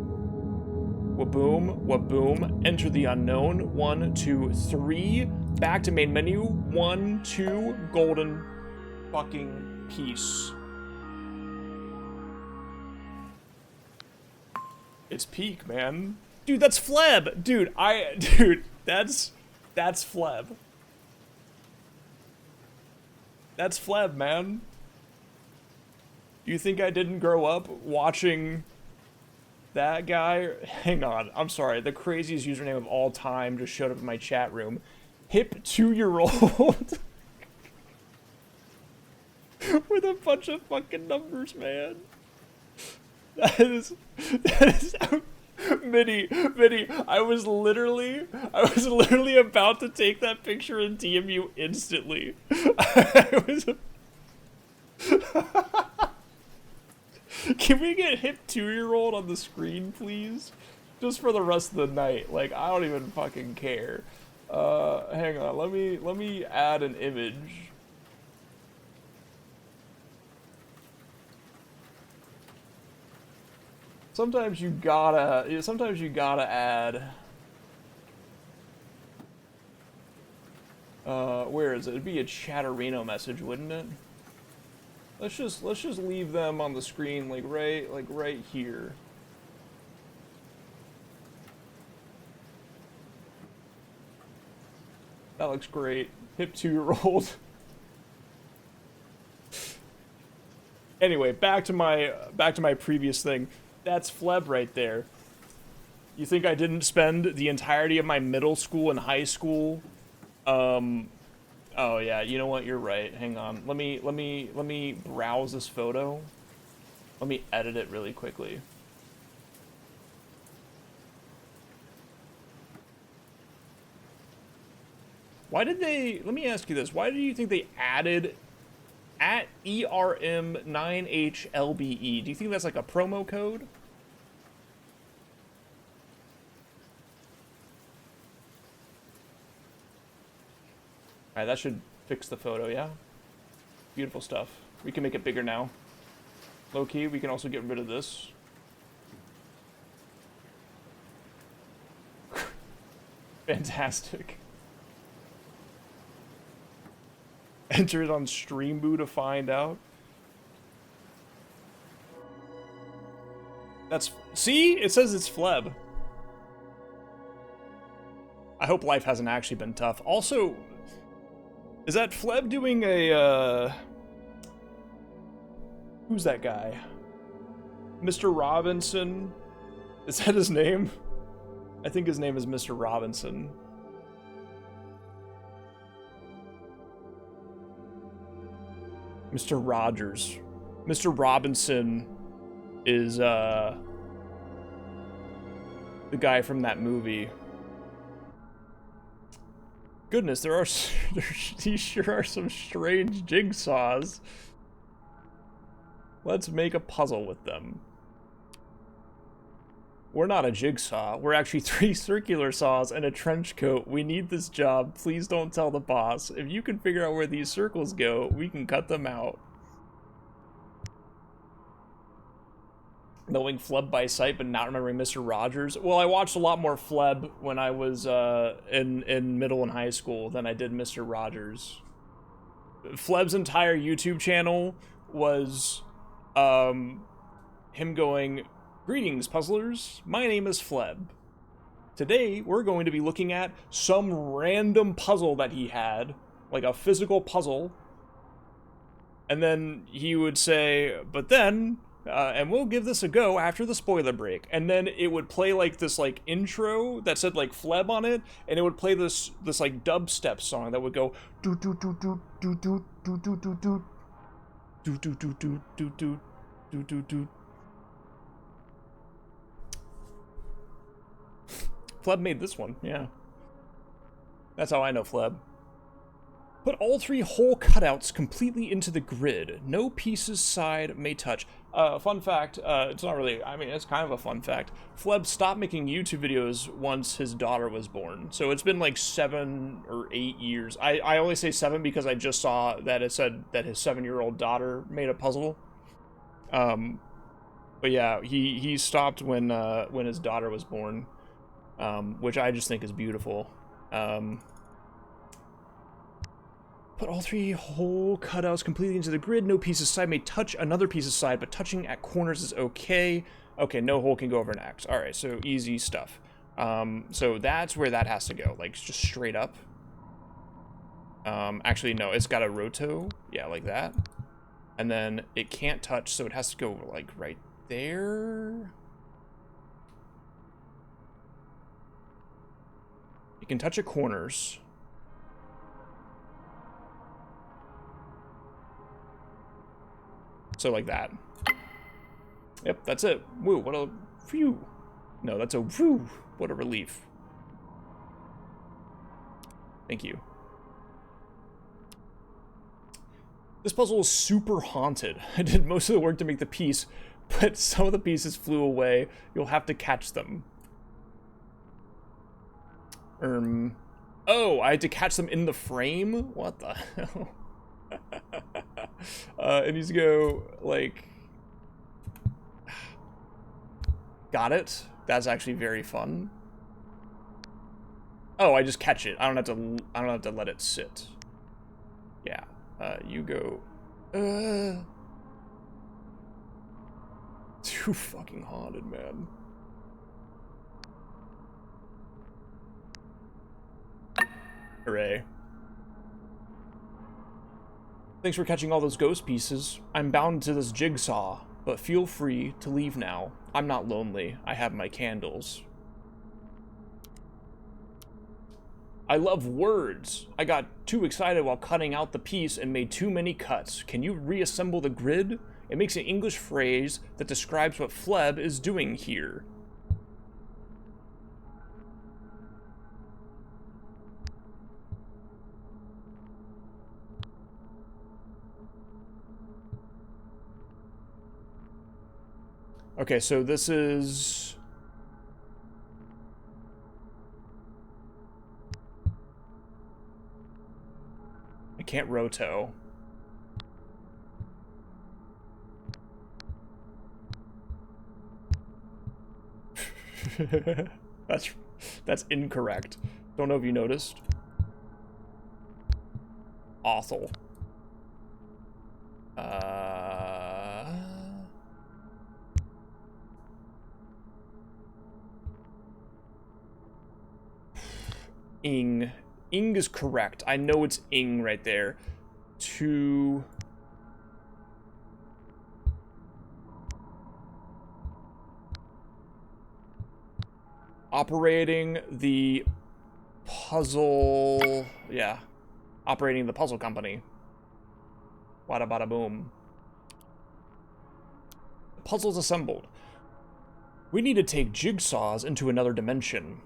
Waboom, waboom, enter the unknown. 1, 2, 3. Back to main menu. 1, 2, golden fucking piece. It's peak, man. Dude, that's Fleb. Dude, that's Fleb. That's Fleb, man. Do you think I didn't grow up watching that guy? Hang on, I'm sorry. The craziest username of all time just showed up in my chat room. Hip 2-year-old. With a bunch of fucking numbers, man. That is Minnie, I was literally about to take that picture and DM you instantly. Can we get hip 2-year-old on the screen, please? Just for the rest of the night. Like, I don't even fucking care. Hang on, let me add an image. Sometimes you gotta add. Where is it? It'd be a Chatterino message, wouldn't it? let's just leave them on the screen like right here. That looks great. Hip 2-year-old. Anyway, back to my previous thing. That's Fleb right there. You think I didn't spend the entirety of my middle school and high school? Oh yeah, you know what? You're right. Hang on. Let me browse this photo. Let me edit it really quickly. Why did they, let me ask you this, why do you think they added at ERM9HLBE? Do you think that's like a promo code? Alright, that should fix the photo, yeah? Beautiful stuff. We can make it bigger now. Low key, we can also get rid of this. Fantastic. Enter it on Streamboo to find out. That's... See? It says it's Fleb. I hope life hasn't actually been tough. Also, is that Fleb doing a, who's that guy? Mr. Robinson? Is that his name? I think his name is Mr. Robinson. Mr. Rogers. Mr. Robinson is, the guy from that movie. Goodness, these sure are some strange jigsaws. Let's make a puzzle with them. We're not a jigsaw. We're actually 3 circular saws and a trench coat. We need this job. Please don't tell the boss. If you can figure out where these circles go, we can cut them out. Knowing Fleb by sight, but not remembering Mr. Rogers. Well, I watched a lot more Fleb when I was in middle and high school than I did Mr. Rogers. Fleb's entire YouTube channel was him going, "Greetings, puzzlers. My name is Fleb. Today, we're going to be looking at some random puzzle that he had, like a physical puzzle." And then he would say, "But then, and we'll give this a go after the spoiler break." And then it would play like this like intro that said like Fleb on it, and it would play this like dubstep song that would go do do do do do do do do do do do do do do do do do do do. Fleb made this one, yeah. That's how I know Fleb. Put all 3 hole cutouts completely into the grid. No pieces side may touch. Fun fact, it's not really, I mean, it's kind of a fun fact. Fleb stopped making YouTube videos once his daughter was born. So it's been like 7 or 8 years. I only say 7 because I just saw that it said that his 7-year-old daughter made a puzzle. But yeah, he stopped when his daughter was born. Which I just think is beautiful. Put all 3 hole cutouts completely into the grid. No piece of side may touch another piece of side, but touching at corners is okay. Okay, no hole can go over an X. Alright, so easy stuff. So that's where that has to go. Like, just straight up. Actually, no, it's got a roto. Yeah, like that. And then it can't touch, so it has to go, like, right there. You can touch at corners. So like that. Yep, that's it. Woo, what a phew. No, that's a woo. What a relief. Thank you. This puzzle is super haunted. I did most of the work to make the piece, but some of the pieces flew away. You'll have to catch them. Oh, I had to catch them in the frame? What the hell? It needs to go, like... Got it. That's actually very fun. Oh, I just catch it. I don't have to let it sit. Yeah. You go... too fucking haunted, man. Hooray. Thanks for catching all those ghost pieces. I'm bound to this jigsaw, but feel free to leave now. I'm not lonely. I have my candles. I love words. I got too excited while cutting out the piece and made too many cuts. Can you reassemble the grid? It makes an English phrase that describes what Fleb is doing here. Okay, so this is... I can't roto. That's incorrect. Don't know if you noticed. Awful. Ing. Ing is correct. I know it's ing right there. To... operating the puzzle... Yeah. Operating the puzzle company. Wada bada boom. The puzzle's assembled. We need to take Jigsaws into another dimension.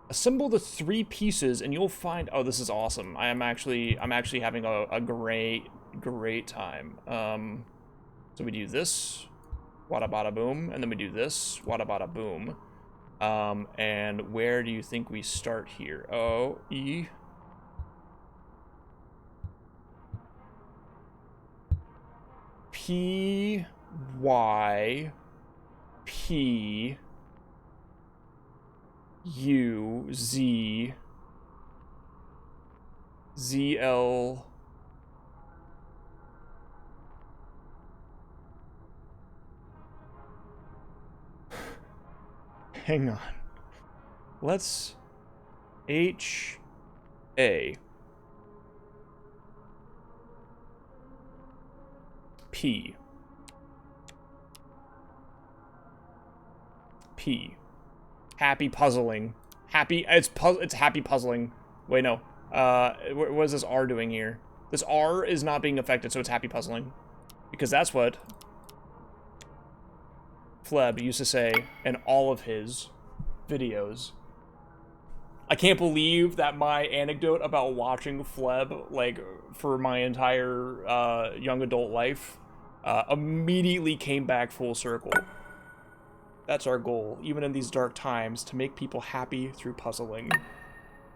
Assemble the 3 pieces and you'll find... Oh, this is awesome. I'm actually having a great time. So we do this. Wada bada boom. And then we do this. Wada bada boom. And where do you think we start here? O, E. P, Y, P, U, Z, Z, L, hang on. Let's H, A, P, P. Happy puzzling. It's happy puzzling. Wait, no. What is this R doing here? This R is not being affected, so it's happy puzzling. Because that's what Fleb used to say in all of his videos. I can't believe that my anecdote about watching Fleb, like, for my entire young adult life, immediately came back full circle. That's our goal, even in these dark times, to make people happy through puzzling.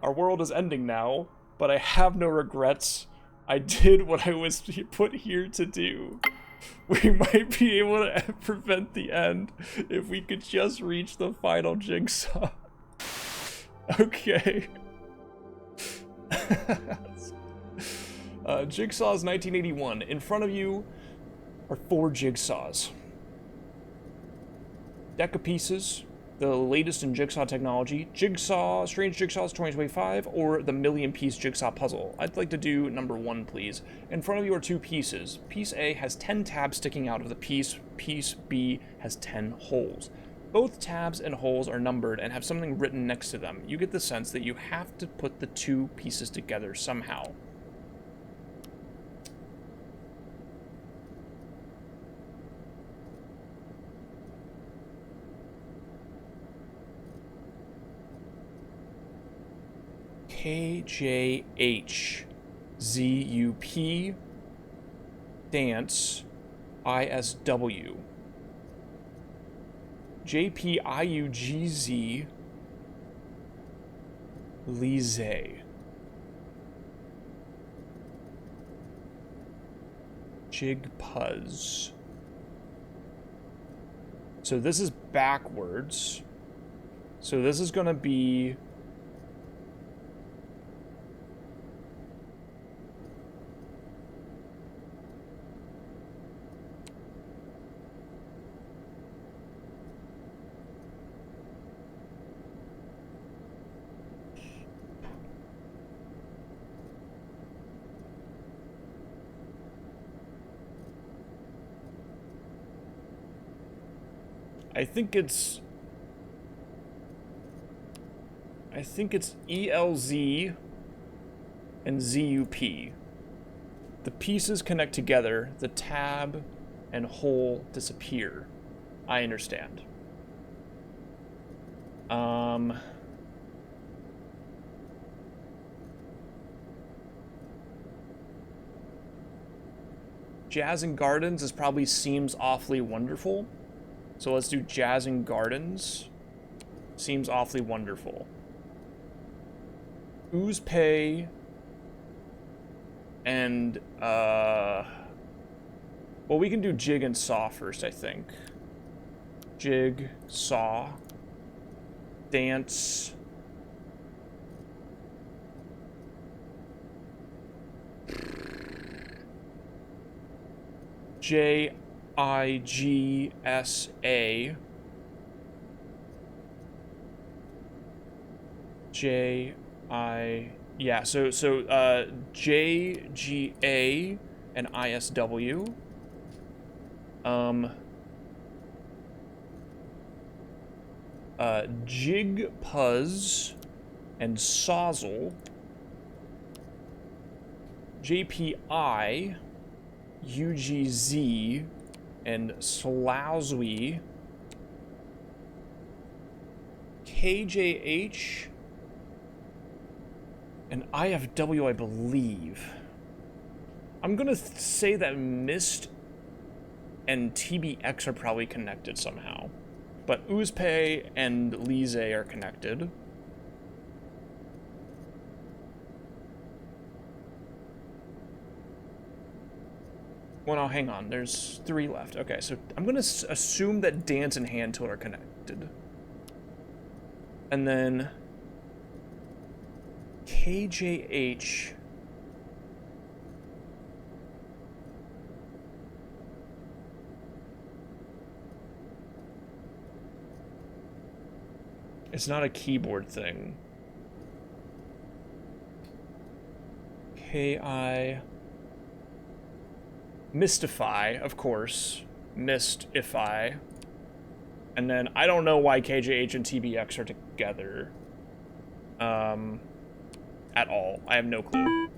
Our world is ending now, but I have no regrets. I did what I was put here to do. We might be able to prevent the end if we could just reach the final jigsaw. Okay. Jigsaws 1981. In front of you are 4 jigsaws. Deck of pieces, the latest in jigsaw technology, Jigsaw, Strange Jigsaws 2025, or the million-piece jigsaw puzzle. I'd like to do number 1, please. In front of you are 2 pieces. Piece A has 10 tabs sticking out of the piece. Piece B has 10 holes. Both tabs and holes are numbered and have something written next to them. You get the sense that you have to put the 2 pieces together somehow. KJHZUP Dance ISW JPIUGZ Lise Jigpuzz. So this is backwards. So this is gonna be I think it's ELZ and ZUP. The pieces connect together, the tab and hole disappear. I understand. Jazz and Gardens is probably seems awfully wonderful. So let's do Jazz and Gardens. Seems awfully wonderful. Ooze Pay and well, we can do Jig and Saw first, I think. Jig, Saw, Dance. JIGSA. Yeah, so JGA and ISW. Jig Puzz and Sozzle. JPI, UGZ, and Slowswy. KJH and IFW, I believe. I'm gonna say that Mist and TBX are probably connected somehow. But Oozpay and Lise are connected. Well, no, hang on. There's 3 left. Okay, so I'm gonna assume that Dance and Hand Tilt are connected. And then KJH. It's not a keyboard thing. KI. Mystify, of course. Mystify. And then I don't know why KJH and TBX are together. At all. I have no clue.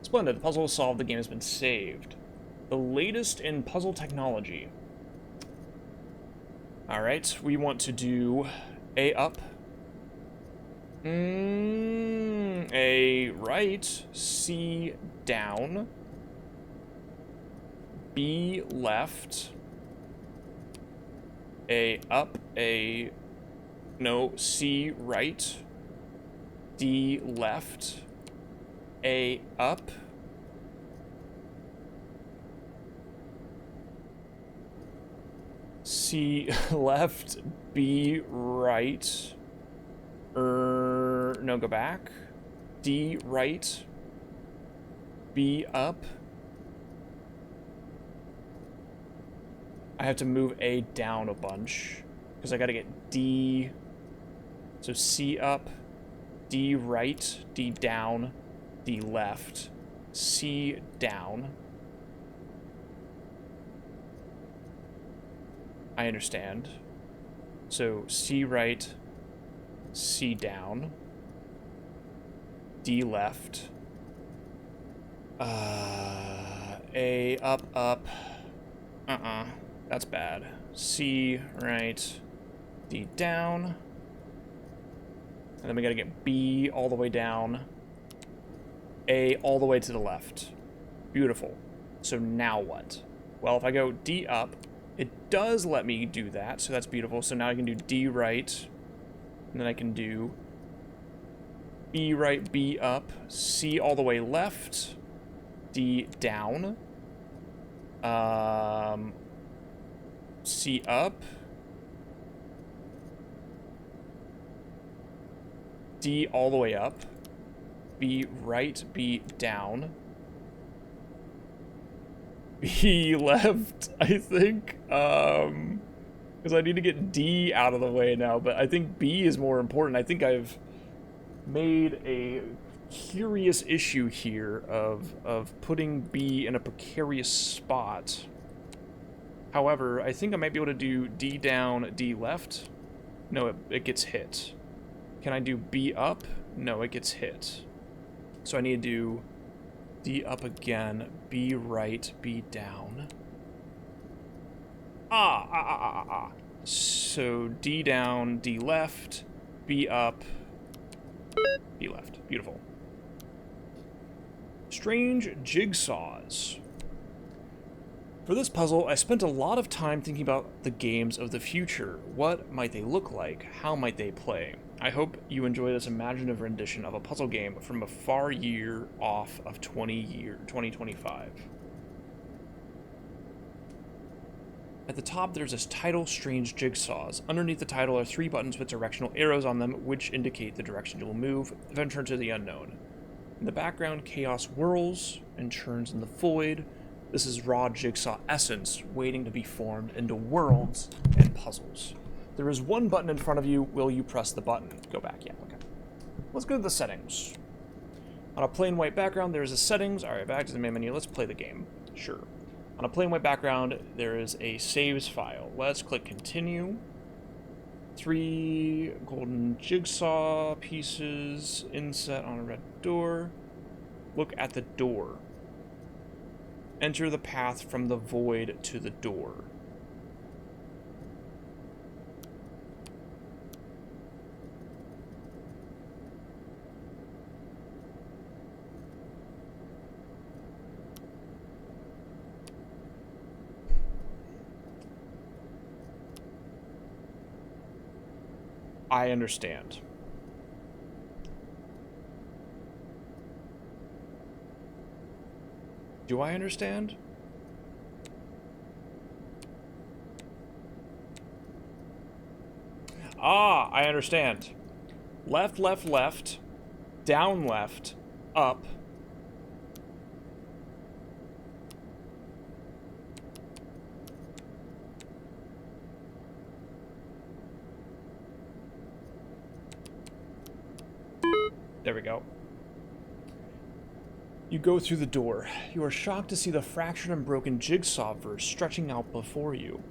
Splendid. The puzzle is solved. The game has been saved. The latest in puzzle technology. Alright, we want to do A up. A right. C down. B left. A up. A... No, C right. D left. A up. C left. B right. No, go back. D right. B up. I have to move A down a bunch because I gotta get D. So C up, D right, D down, D left, C down. I understand. So C right, C down, D left, A up, up. That's bad. C right, D down. And then we gotta get B all the way down. A all the way to the left. Beautiful. So now what? Well, if I go D up, it does let me do that, so that's beautiful. So now I can do D right, and then I can do B right, B up, C all the way left, D down, C up, D all the way up, B right, B down, B left, I think, because I need to get D out of the way now, but I think B is more important. I think I've made a curious issue here of putting B in a precarious spot. However, I think I might be able to do D down, D left. No, it gets hit. Can I do B up? No, it gets hit. So I need to do D up again, B right, B down. So D down, D left, B up, B left. Beautiful. Strange Jigsaws. For this puzzle, I spent a lot of time thinking about the games of the future. What might they look like? How might they play? I hope you enjoy this imaginative rendition of a puzzle game from a far year off of 2025. At the top, there's this title, Strange Jigsaws. Underneath the title are 3 buttons with directional arrows on them, which indicate the direction you will move. Venture into the unknown. In the background, chaos whirls and churns in the void. This is raw jigsaw essence waiting to be formed into worlds and puzzles. There is 1 button in front of you. Will you press the button? Go back. Yeah, okay. Let's go to the settings. On a plain white background, there is a settings. All right, back to the main menu. Let's play the game. Sure. On a plain white background, there is a saves file. Let's click continue. 3 golden jigsaw pieces, inset on a red door. Look at the door. Enter the path from the void to the door. I understand. Do I understand? Ah, I understand. Left, left, left. Down, left. Up. There we go. You go through the door. You are shocked to see the fractured and broken jigsaw verse stretching out before you.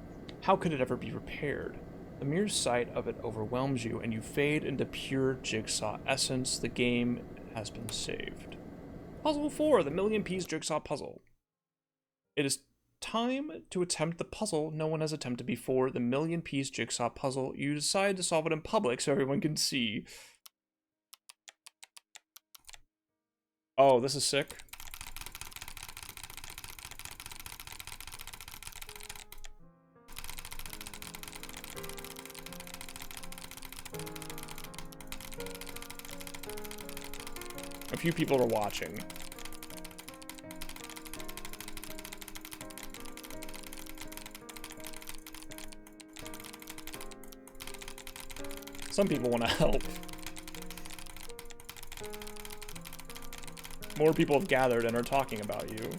How could it ever be repaired? The mere sight of it overwhelms you, and you fade into pure jigsaw essence. The game has been saved. Puzzle 4, the million-piece jigsaw puzzle. It is time to attempt the puzzle no one has attempted before, the million-piece jigsaw puzzle. You decide to solve it in public so everyone can see. Oh, this is sick. A few people are watching. Some people want to help. More people have gathered and are talking about you.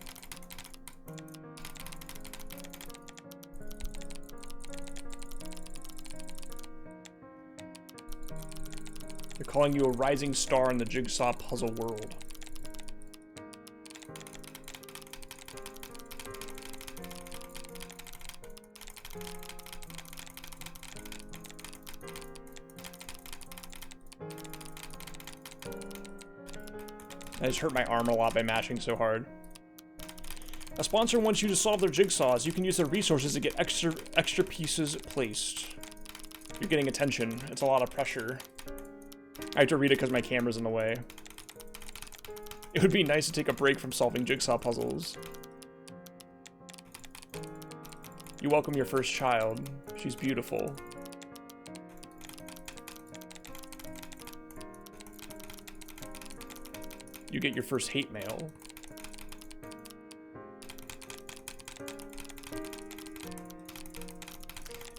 They're calling you a rising star in the jigsaw puzzle world. I just hurt my arm a lot by mashing so hard. A sponsor wants you to solve their jigsaws. You can use their resources to get extra pieces placed. You're getting attention. It's a lot of pressure. I have to read it because my camera's in the way. It would be nice to take a break from solving jigsaw puzzles. You welcome your first child. She's beautiful. You get your first hate mail.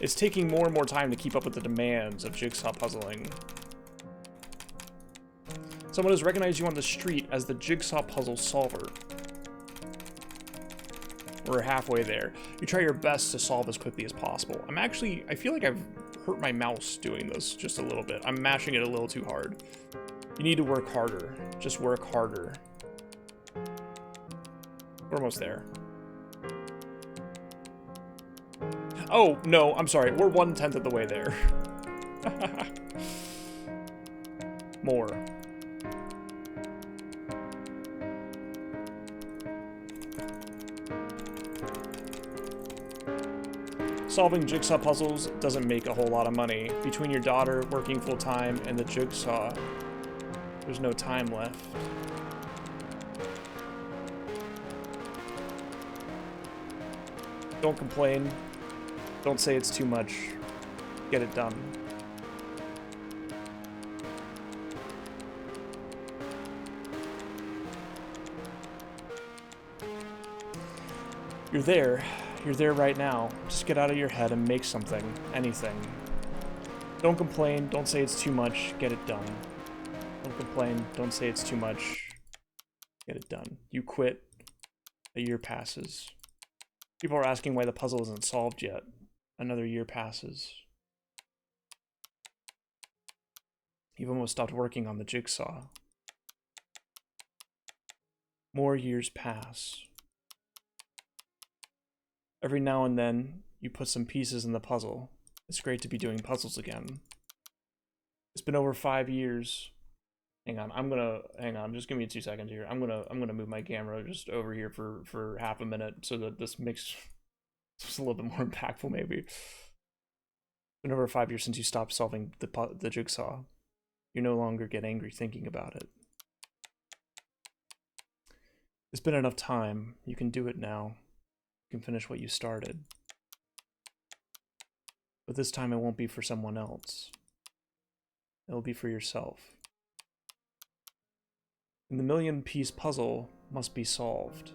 It's taking more and more time to keep up with the demands of jigsaw puzzling. Someone has recognized you on the street as the jigsaw puzzle solver. We're halfway there. You try your best to solve as quickly as possible. I feel like I've hurt my mouse doing this just a little bit. I'm mashing it a little too hard. You need to work harder. Just work harder. We're almost there. Oh, no, I'm sorry. We're 1/10 of the way there. More. Solving jigsaw puzzles doesn't make a whole lot of money. Between your daughter working full-time and the jigsaw, there's no time left. Don't complain. Don't say it's too much. Get it done. You're there. You're there right now. Just get out of your head and make something. Anything. Don't complain. Don't say it's too much. Get it done. Don't complain. Don't say it's too much. Get it done. You quit. A year passes. People are asking why the puzzle isn't solved yet. Another year passes. You've almost stopped working on the jigsaw. More years pass. Every now and then, you put some pieces in the puzzle. It's great to be doing puzzles again. It's been over 5 years. Hang on, just give me 2 seconds here. I'm gonna move my camera just over here for half a minute so that this makes just a little bit more impactful, maybe. It's been over 5 years since you stopped solving the jigsaw. You no longer get angry thinking about it. It's been enough time. You can do it now. You can finish what you started. But this time it won't be for someone else. It'll be for yourself. And the million-piece puzzle must be solved.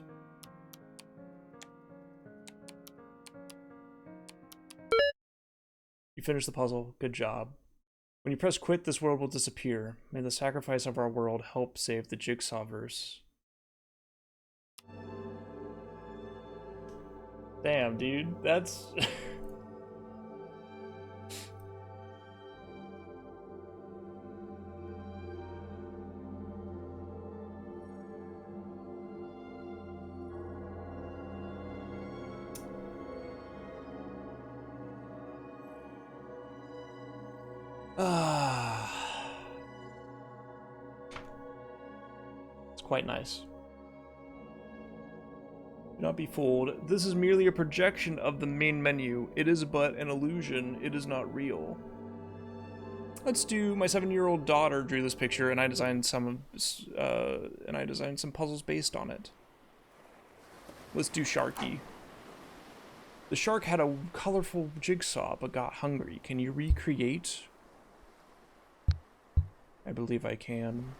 You finished the puzzle. Good job. When you press quit, this world will disappear. May the sacrifice of our world help save the Jigsaw-verse. Damn, dude. That's... It's quite nice. Do not be fooled. This is merely a projection of the main menu. It is but an illusion. It is not real. Let's do. My 7-year-old daughter drew this picture, and I designed some puzzles based on it. Let's do Sharky. The shark had a colorful jigsaw, but got hungry. Can you recreate? I believe I can.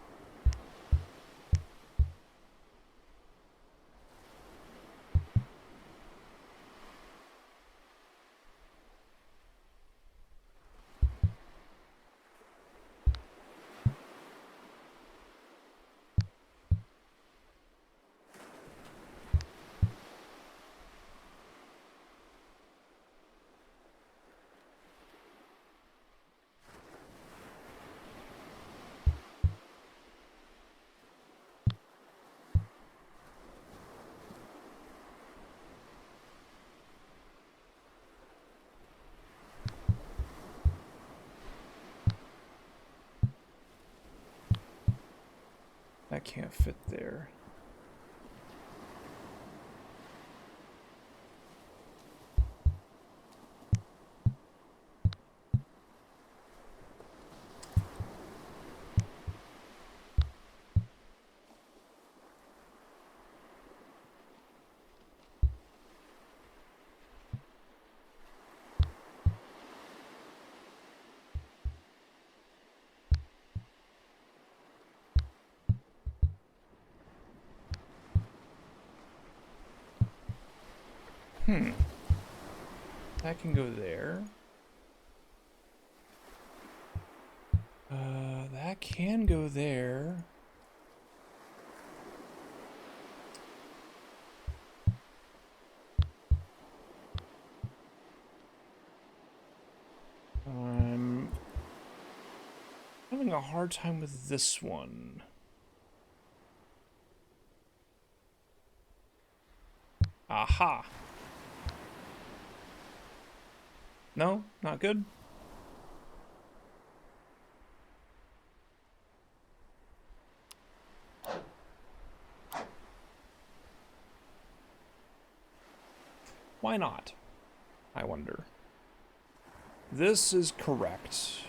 That can't fit there. That can go there. That can go there. I'm having a hard time with this one. Aha. No? Not good? Why not? I wonder. This is correct.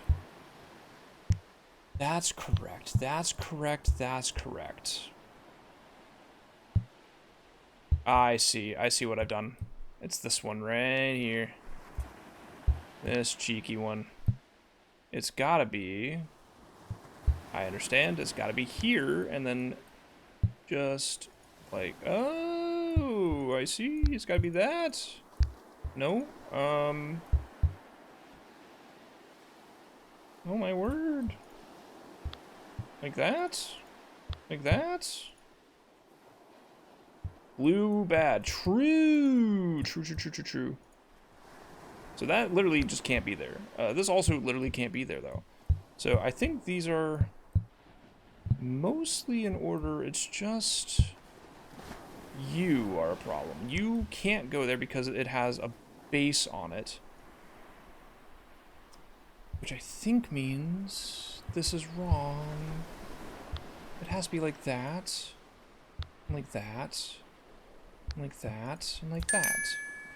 That's correct. That's correct. That's correct. I see. I see what I've done. It's this one right here. This cheeky one. It's gotta be... I understand. It's gotta be here, and then just like... Oh, I see. It's gotta be that. No? Oh my word. Like that? Like that? Blue, bad. True. True, true, true, true, true. So that literally just can't be there. This also literally can't be there, though. So I think these are mostly in order. It's just you are a problem. You can't go there because it has a base on it. Which I think means this is wrong. It has to be like that. And like that. And like that. And like that.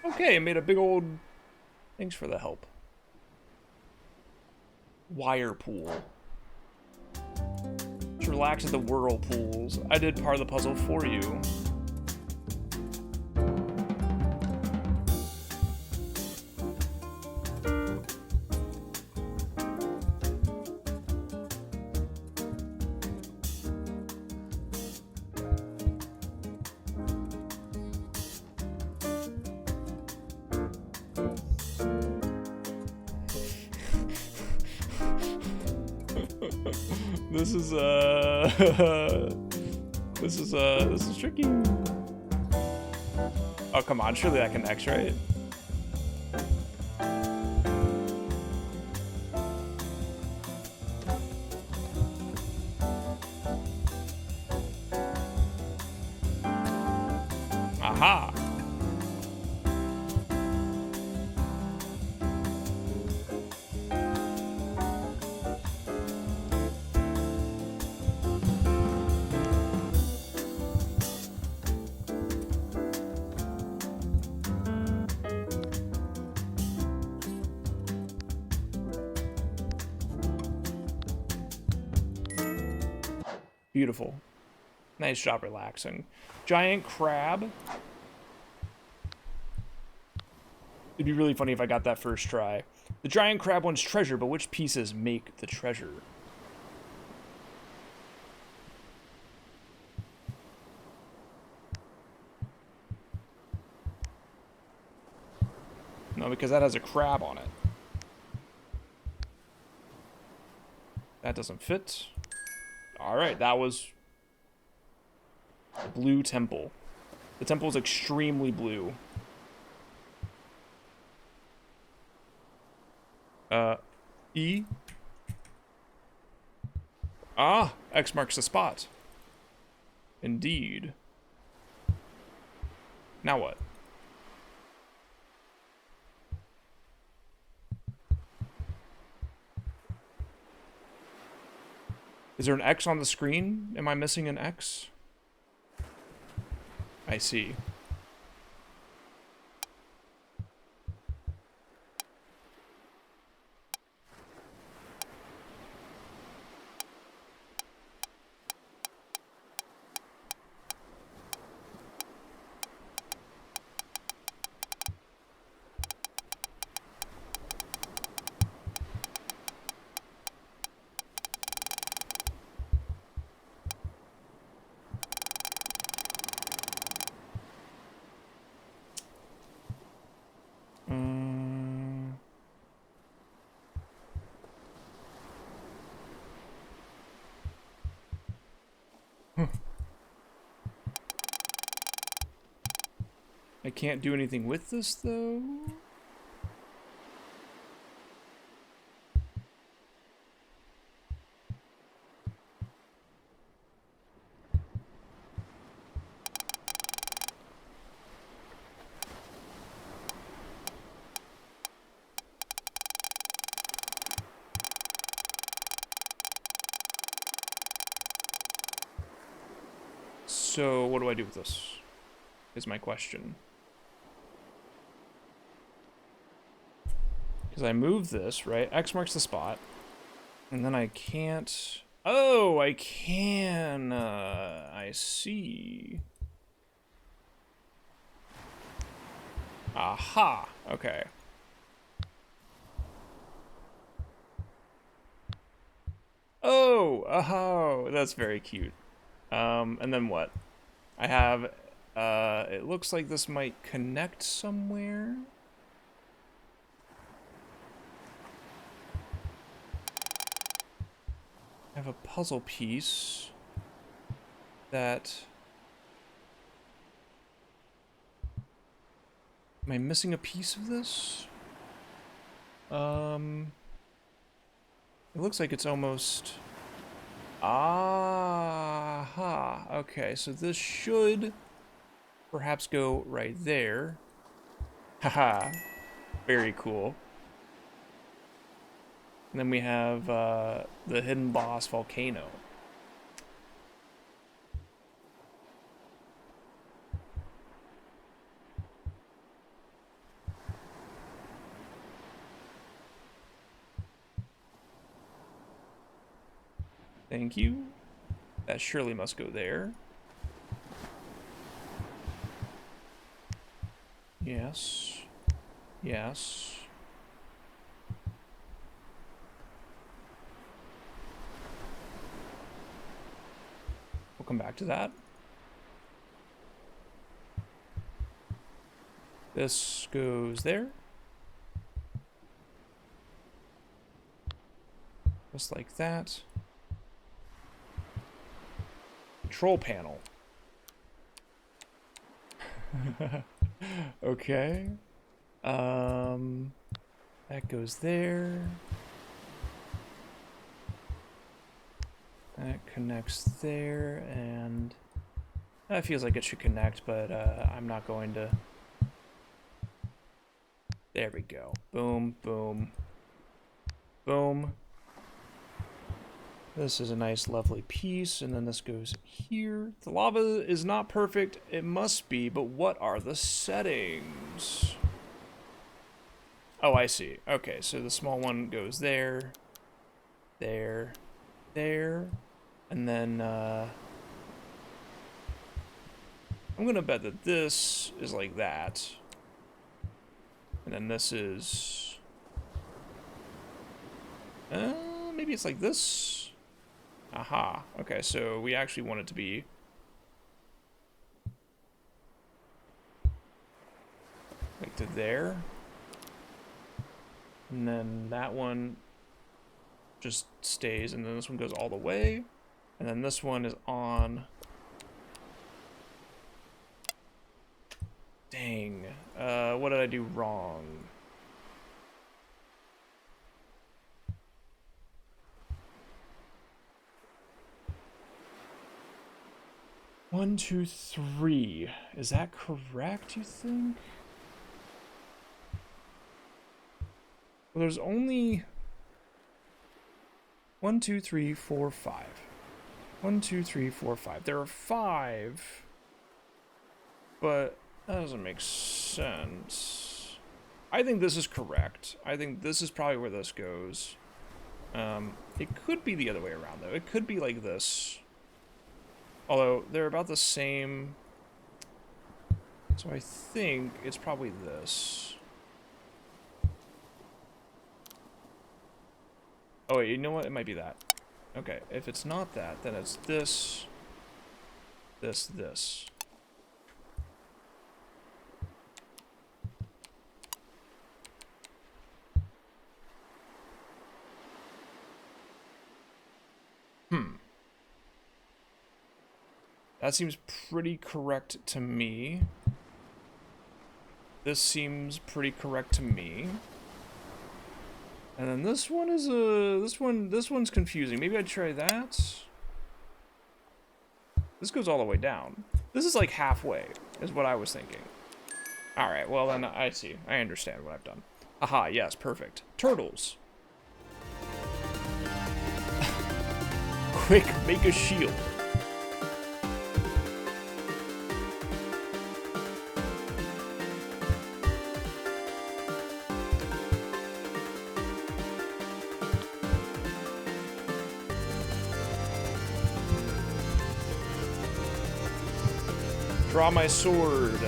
Okay, I made a big old... Thanks for the help. Wire pool. Just relax at the whirlpools. I did part of the puzzle for you. This is tricky. Oh, come on. Surely that connects, right? Aha. Beautiful. Nice job relaxing. Giant crab. It'd be really funny if I got that first try. The giant crab wants treasure, but which pieces make the treasure? No, because that has a crab on it. That doesn't fit. Alright, that was the blue temple. The temple is extremely blue. E. Ah, X marks the spot. Indeed. Now what? Is there an X on the screen? Am I missing an X? I see. I can't do anything with this, though. So what do I do with this? Is my question. Because I move this, right? X marks the spot. And then I can't... Oh, I can. I see. Aha. Okay. Oh, that's very cute. And then what? I have, it looks like this might connect somewhere. I have a puzzle piece that... Am I missing a piece of this? It looks like it's almost... Aha! Okay, so this should perhaps go right there. Haha. Very cool. And then we have the hidden boss volcano. Thank you. That surely must go there. Yes. Yes. We'll come back to that. This goes there. Just like that. Control panel. Okay. That goes there. That connects there, and that feels like it should connect, but I'm not going to. There we go. Boom, boom, boom. This is a nice, lovely piece, and then this goes here. The lava is not perfect. It must be, but what are the settings? Oh, I see. Okay, so the small one goes there, there, there, and then I'm gonna bet that this is like that, and then this is maybe it's like this. Aha. Okay, so we actually want it to be like to there. And then that one just stays, and then this one goes all the way. And then this one is on. Dang. What did I do wrong? One, two, three. Is that correct, you think? Well, there's only 1, 2, 3, 4, 5. 1, 2, 3, 4, 5. There are 5, but that doesn't make sense. I think this is correct. I think this is probably where this goes. It could be the other way around, though. It could be like this. Although, they're about the same. So I think it's probably this. Oh, wait, you know what? It might be that. Okay, if it's not that, then it's this, this, this. That seems pretty correct to me. This seems pretty correct to me. And then this one is this one's confusing. Maybe I'd try that. This goes all the way down. This is like halfway, is what I was thinking. Alright, well then I see. I understand what I've done. Aha, yes, perfect. Turtles. Quick, make a shield. Draw my sword.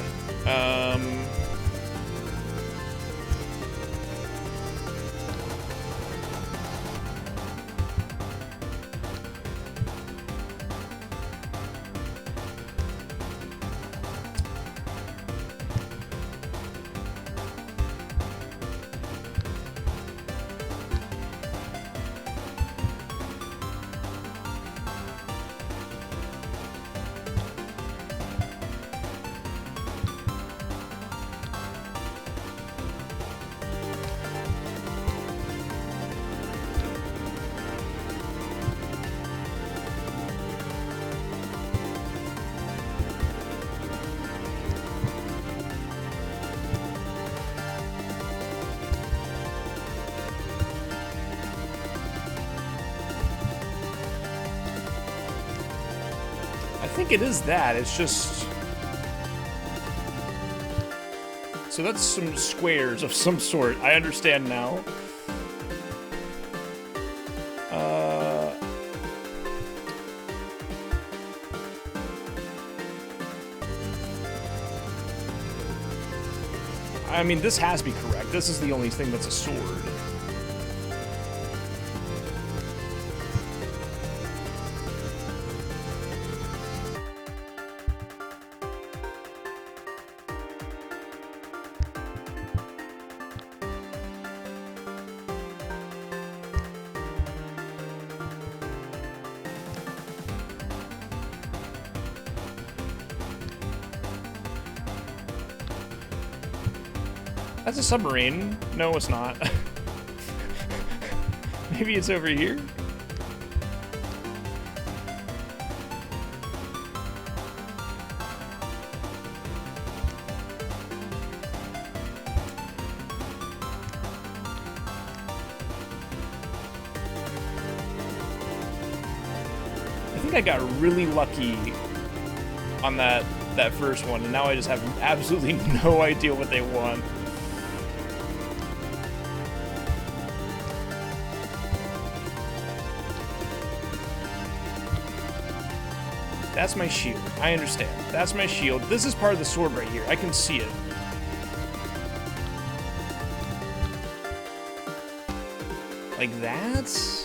I think it is that. It's just... So that's some squares of some sort. I understand now. I mean, this has to be correct. This is the only thing that's a sword. That's a submarine. No, it's not. Maybe it's over here? I think I got really lucky on that first one, and now I just have absolutely no idea what they want. That's my shield. I understand. That's my shield. This is part of the sword right here. I can see it. Like that?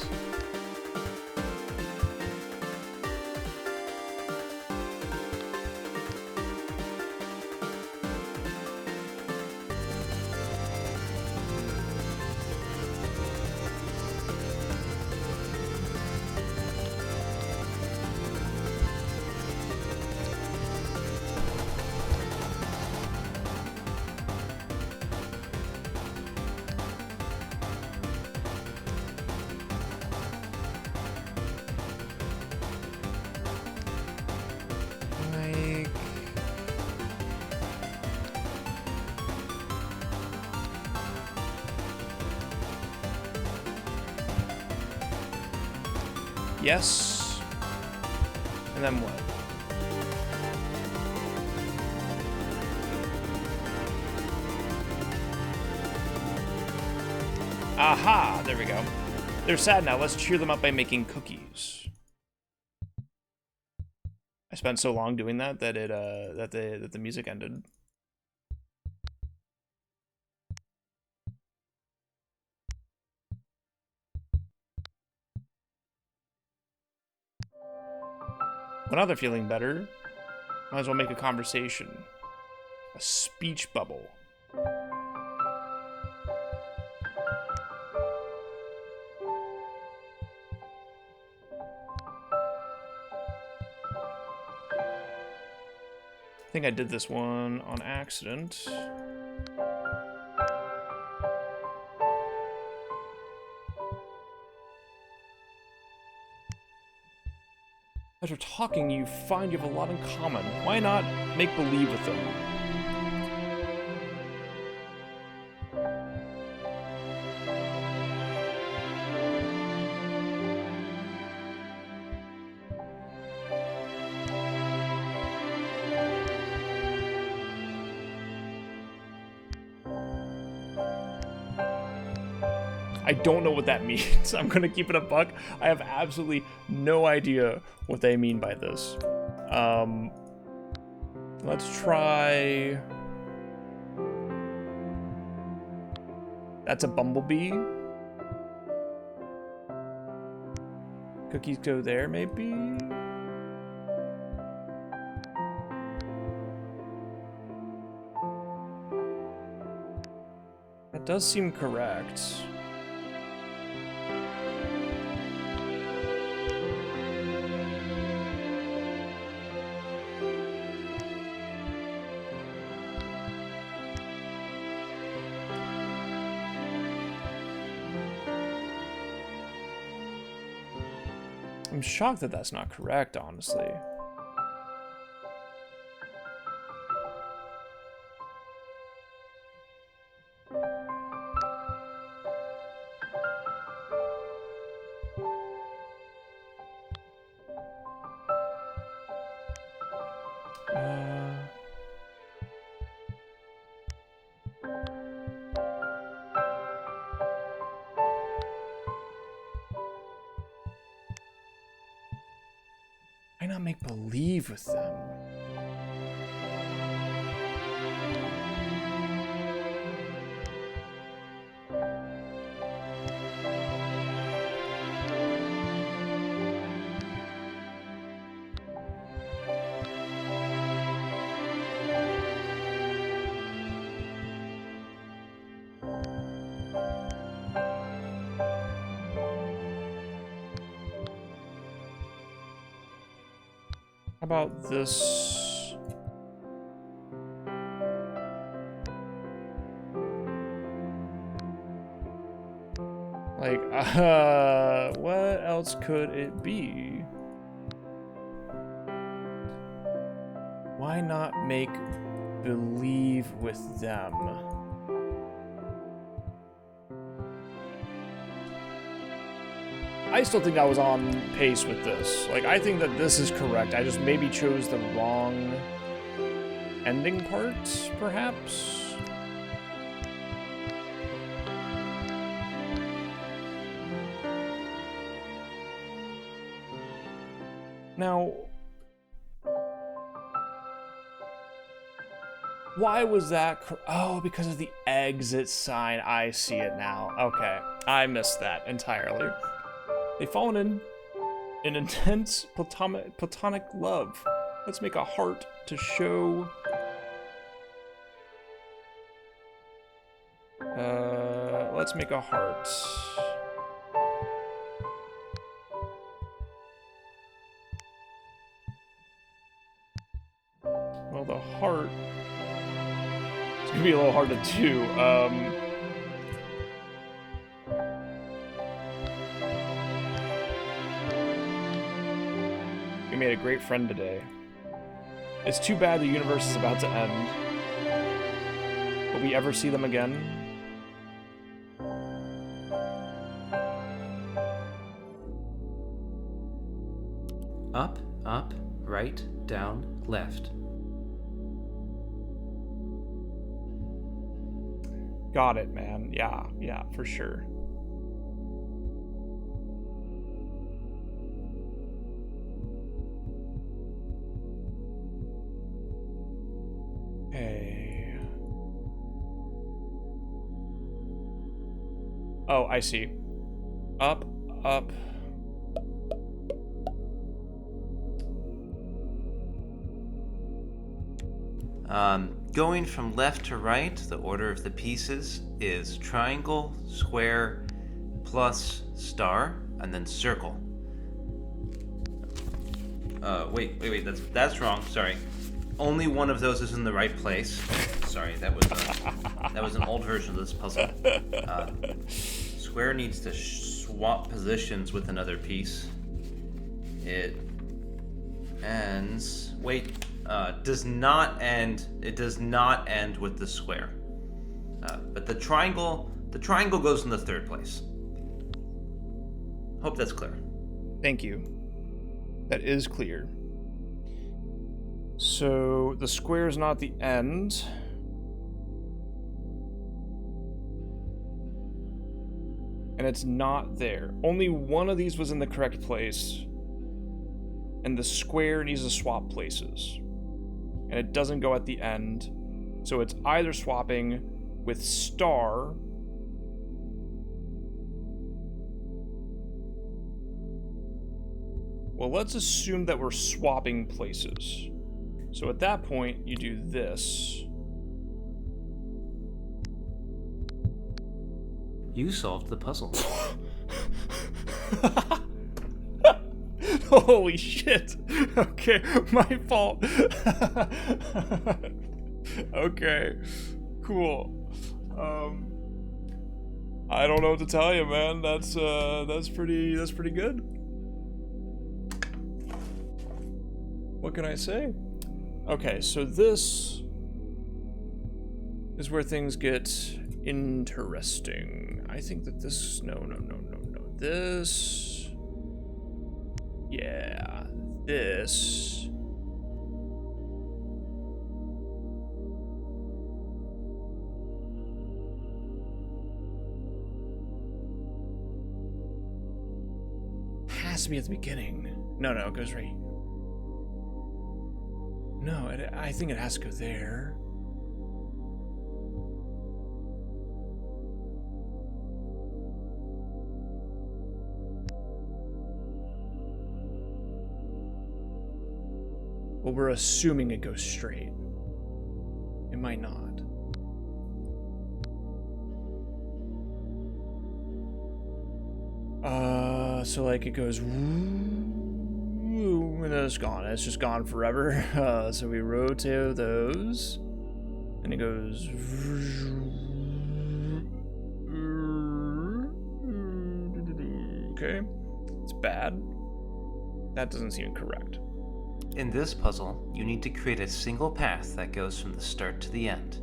Yes. And then what? Aha! There we go. They're sad now. Let's cheer them up by making cookies. I spent so long doing that that it that the music ended. Well, now they're feeling better. Might as well make a conversation. A speech bubble. I think I did this one on accident. After talking, you find you have a lot in common. Why not make believe with them? I don't know what that means. I'm gonna keep it a buck. I have absolutely no idea what they mean by this. Let's try... That's a bumblebee. Cookies go there, maybe? That does seem correct. I'm shocked that that's not correct, honestly. Why not make believe with them? How about this? Like, what else could it be? Why not make believe with them? I still think I was on pace with this. Like, I think that this is correct. I just maybe chose the wrong ending part, perhaps? Now, why was that? Oh, because of the exit sign. I see it now. Okay, I missed that entirely. They've fallen in an intense platonic love. Let's make a heart to show. Let's make a heart. Well, the heart. It's gonna be a little hard to do. We made a great friend today. It's too bad the universe is about to end. Will we ever see them again? Up, up, right, down, left. Got it, man. Yeah, for sure. Hey. Oh, I see. Up, up. Going from left to right, the order of the pieces is triangle, square, plus star, and then circle. Wait, that's wrong. Sorry. Only one of those is in the right place. Sorry, that was an old version of this puzzle. Square needs to swap positions with another piece. It ends. Wait. Does not end. It does not end with the square. But the triangle goes in the third place. Hope that's clear. Thank you. That is clear. So the square is not the end. And it's not there. Only one of these was in the correct place. And the square needs to swap places. and it doesn't go at the end. So it's either swapping with star well, let's assume that we're swapping places. So at that point, you do this. You solved the puzzle. Holy shit. Okay, my fault. Okay, cool. I don't know what to tell you, man. That's pretty good. What can I say? Okay, so this is where things get interesting. I think that this, no. This, yeah, this. Has to be at the beginning. No, it goes right. No, I think it has to go there. Well, we're assuming it goes straight. It might not. So like it goes and then it's gone. It's just gone forever. So we rotate those, and it goes. Okay, it's bad. That doesn't seem correct. In this puzzle, you need to create a single path that goes from the start to the end.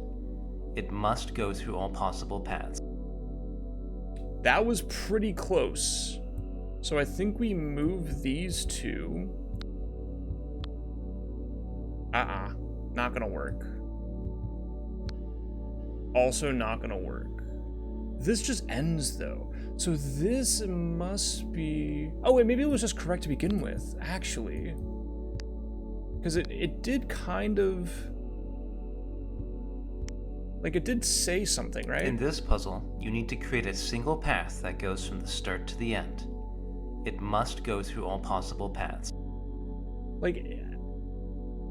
It must go through all possible paths. That was pretty close. So I think we move these two. Not gonna work. Also not gonna work. This just ends though. So this must be... Oh wait, maybe it was just correct to begin with, actually. Because it did kind of... Like, it did say something, right? In this puzzle, you need to create a single path that goes from the start to the end. It must go through all possible paths. Like,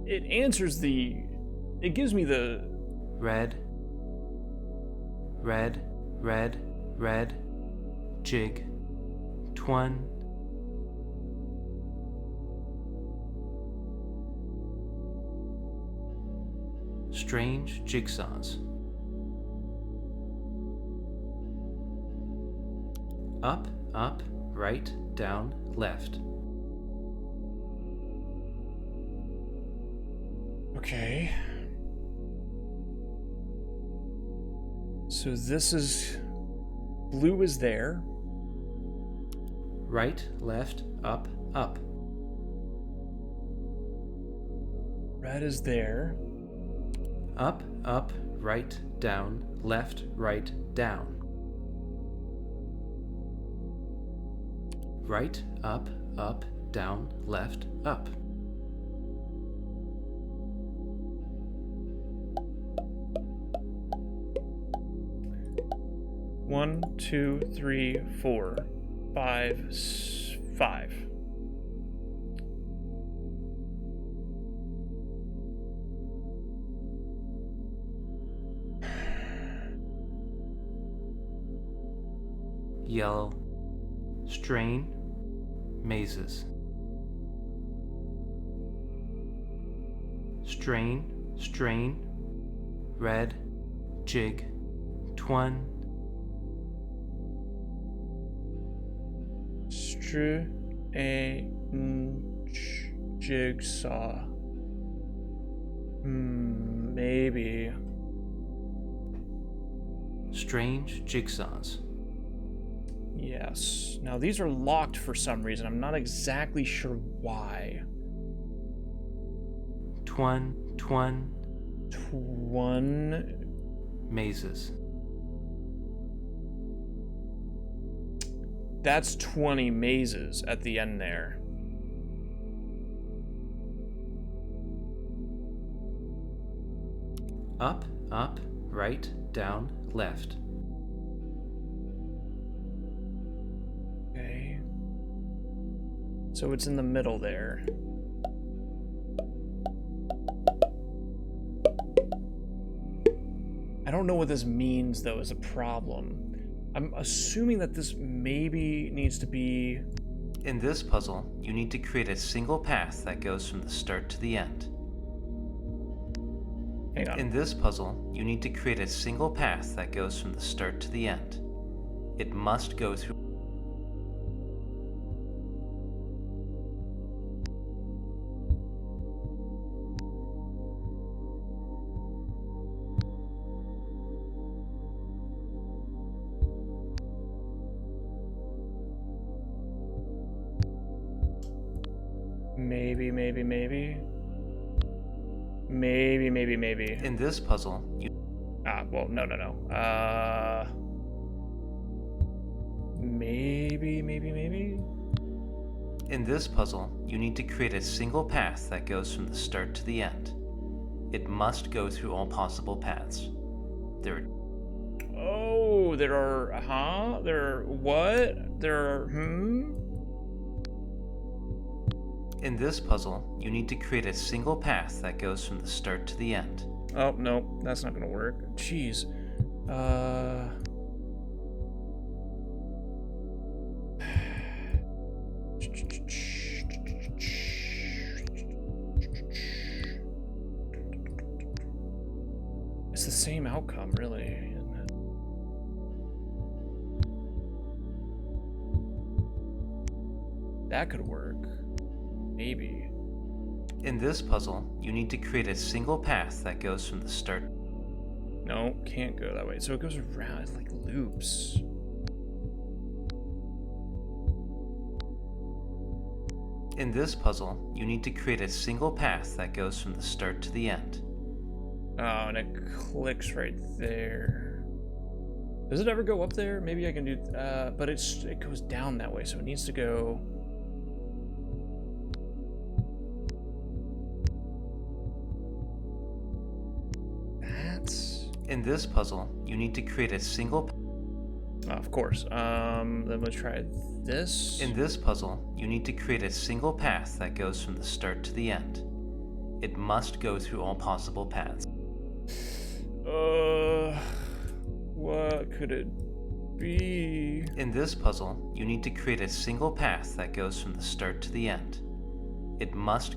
it answers the... It gives me the... Red, jig, twun. Strange jigsaws. Up, right, down, left. Okay. So this is... Blue is there. Right, left, up. Red is there. Up, right, down, left, right, down. Right, up, down, left, up. One, two, three, 4, 5, 5. Yellow, strain, mazes. Strain, red, jig, twun. Jigsaw. Maybe. Strange jigsaws. Yes. Now these are locked for some reason. I'm not exactly sure why. Twun. Mazes. That's 20 mazes at the end there. Up, up, right, down, left. Okay. So it's in the middle there. I don't know what this means, though, is a problem. I'm assuming that this maybe needs to be... In this puzzle, you need to create a single path that goes from the start to the end. Hang on. In this puzzle, you need to create a single path that goes from the start to the end. It must go through... Maybe. In this puzzle, you... Well, no. Maybe. In this puzzle, you need to create a single path that goes from the start to the end. It must go through all possible paths. There are... Oh, there are... There are... What? There are... In this puzzle, you need to create a single path that goes from the start to the end. Oh, no. That's not gonna work. Jeez. It's the same outcome, really, isn't it? That could work. Maybe. In this puzzle, you need to create a single path that goes from the start. No, can't go that way. So it goes around, it's like loops. In this puzzle, you need to create a single path that goes from the start to the end. Oh, and it clicks right there. Does it ever go up there? Maybe I can do... but it goes down that way, so it needs to go... In this puzzle, you need to create a single... of course. Then let's try this. In this puzzle, you need to create a single path that goes from the start to the end. It must go through all possible paths. What could it be? In this puzzle, you need to create a single path that goes from the start to the end. It must...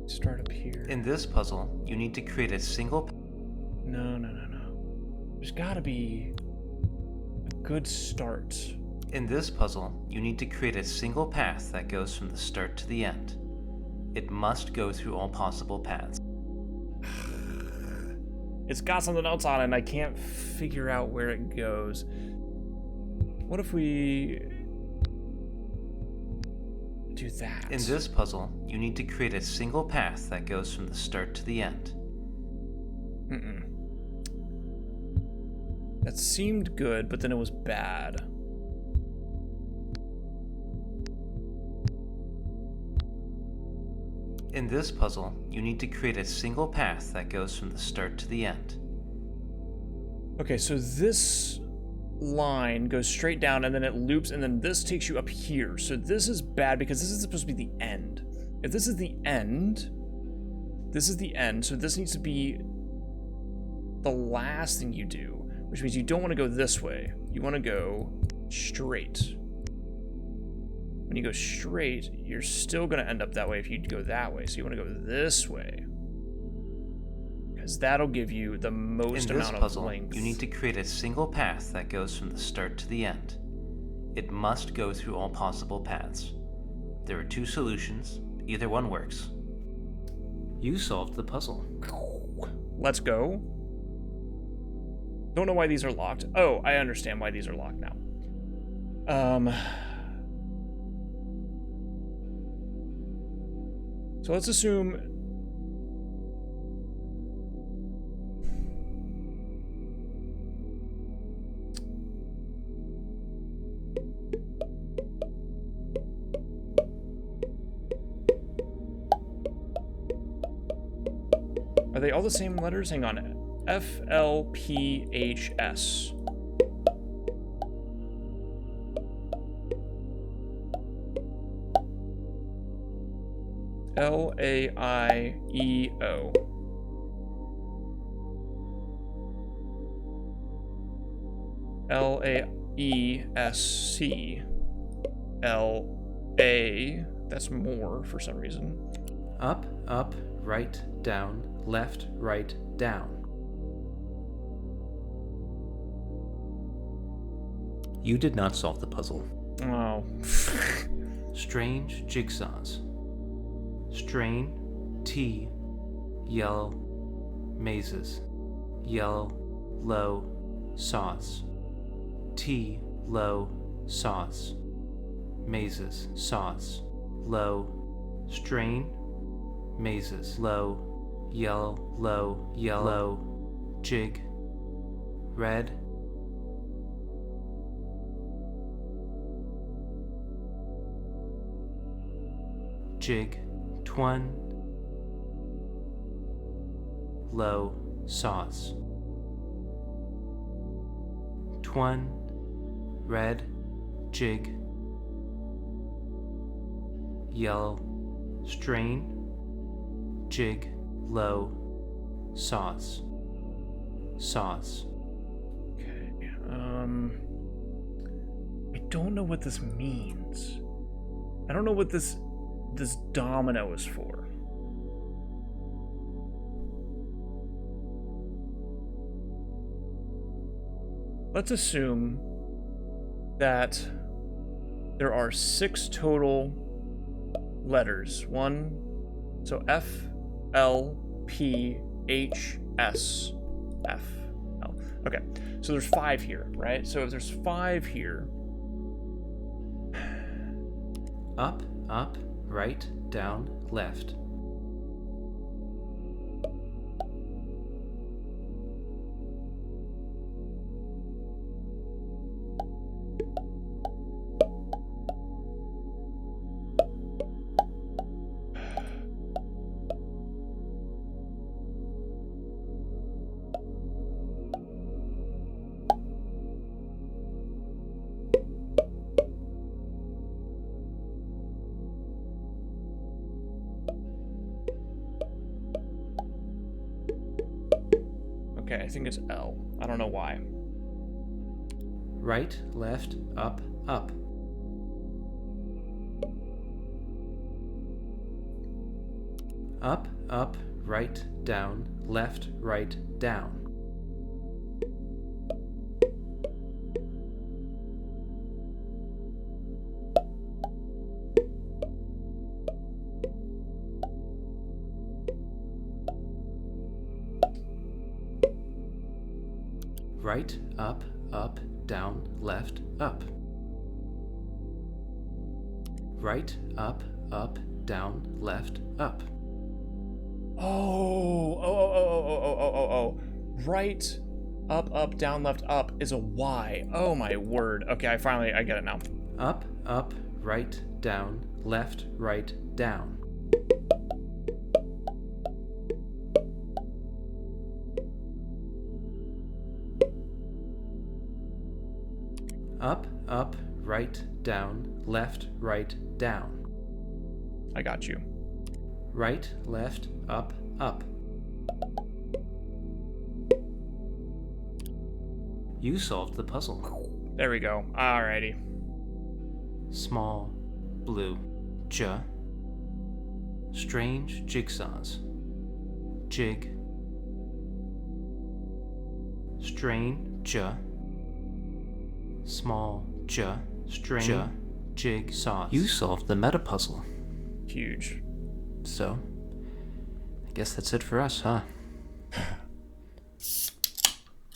Start up here. In this puzzle, you need to create a single... No. There's gotta be a good start. In this puzzle, you need to create a single path that goes from the start to the end. It must go through all possible paths. It's got something else on it, and I can't figure out where it goes. What if we... do that? In this puzzle, you need to create a single path that goes from the start to the end. That seemed good, but then it was bad. In this puzzle, you need to create a single path that goes from the start to the end. Okay, so this line goes straight down and then it loops and then this takes you up here. So this is bad because this is supposed to be the end. If this is the end, this is the end. So this needs to be the last thing you do, which means you don't want to go this way. You want to go straight. When you go straight, you're still going to end up that way if you go that way. So you want to go this way. Because that'll give you the most amount of length. You need to create a single path that goes from the start to the end. It must go through all possible paths. There are two solutions. Either one works. You solved the puzzle. Let's go. Don't know why these are locked. Oh, I understand why these are locked now. So let's assume... Are they all the same letters? Hang on. FLPHS. LAIEO. LAESC. LA. That's more for some reason. Up, up, right, down, left, right, down. You did not solve the puzzle. Oh. Strange jigsaws. Strain, T, yellow, mazes. Yellow, low, sauce. T, low, sauce. Mazes, sauce. Low, strain, mazes. Low, yellow, jig. Red, jig, twun, low, sauce. Twun, red, jig, yellow, strain, jig, low, sauce. Sauce. Okay. I don't know what this means. I don't know what this domino is for. Let's assume that there are 6 total letters. So F, L, P, H, S, F, L. Okay, so there's 5 here, right? So if there's 5 here, Up, up, right, down, left. okay, I think it's L. I don't know why. Right, left, up, up. Up, up, right, down, left, right, down. Right, up, up, down, left, up. Right, up, down, left, up. Oh. Right, up, down, left, up is a Y. Oh my word. Okay, I get it now. Up, right, down, left, right, down. Up, right, down, left, right, down. I got you. Right, left, up, up. You solved the puzzle. There we go. Alrighty. Small, blue, J. Strange jigsaws. Jig. Strain, J. Small, J. Strain, J. Jig, sauce. You solved the meta puzzle. Huge. So, I guess that's it for us, huh?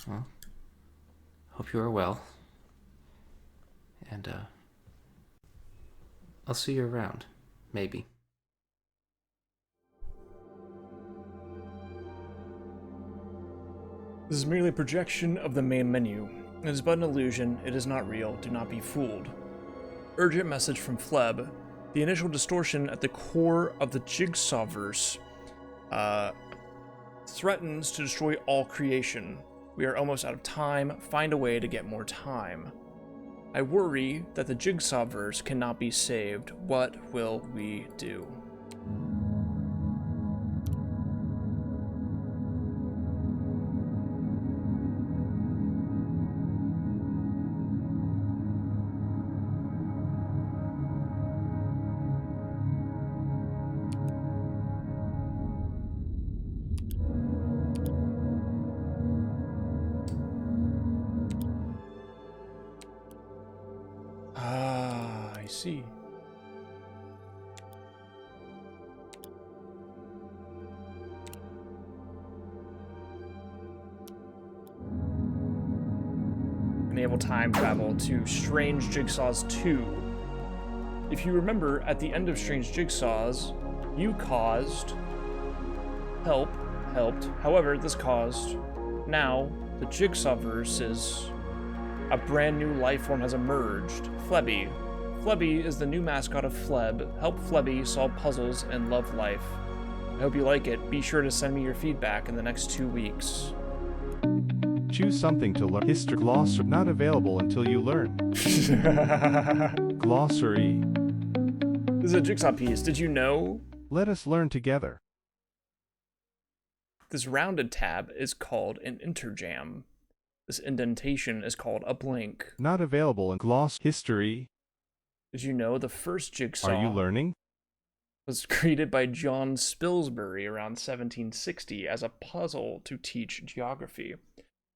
Well, hope you are well. And, I'll see you around. Maybe. This is merely a projection of the main menu. It is but an illusion. It is not real. Do not be fooled. Urgent message from Fleb. The initial distortion at the core of the Jigsawverse threatens to destroy all creation. We are almost out of time. Find a way to get more time. I worry that the Jigsaw verse cannot be saved. What will we do? Ah, I see. Enable time travel to Strange Jigsaws 2. If you remember, at the end of Strange Jigsaws, you caused... helped. However, this caused... Now, the Jigsaw verse is... A brand new life form has emerged, Flebby. Flebby is the new mascot of Fleb. Help Flebby solve puzzles and love life. I hope you like it. Be sure to send me your feedback in the next 2 weeks. Choose something to learn. History glossary not available until you learn. Glossary. This is a Jigsaw piece. Did you know? Let us learn together. This rounded tab is called an interjam. This indentation is called a blink. Not available in gloss history. Did you know the first Jigsaw Are you learning? was created by John Spilsbury around 1760 as a puzzle to teach geography?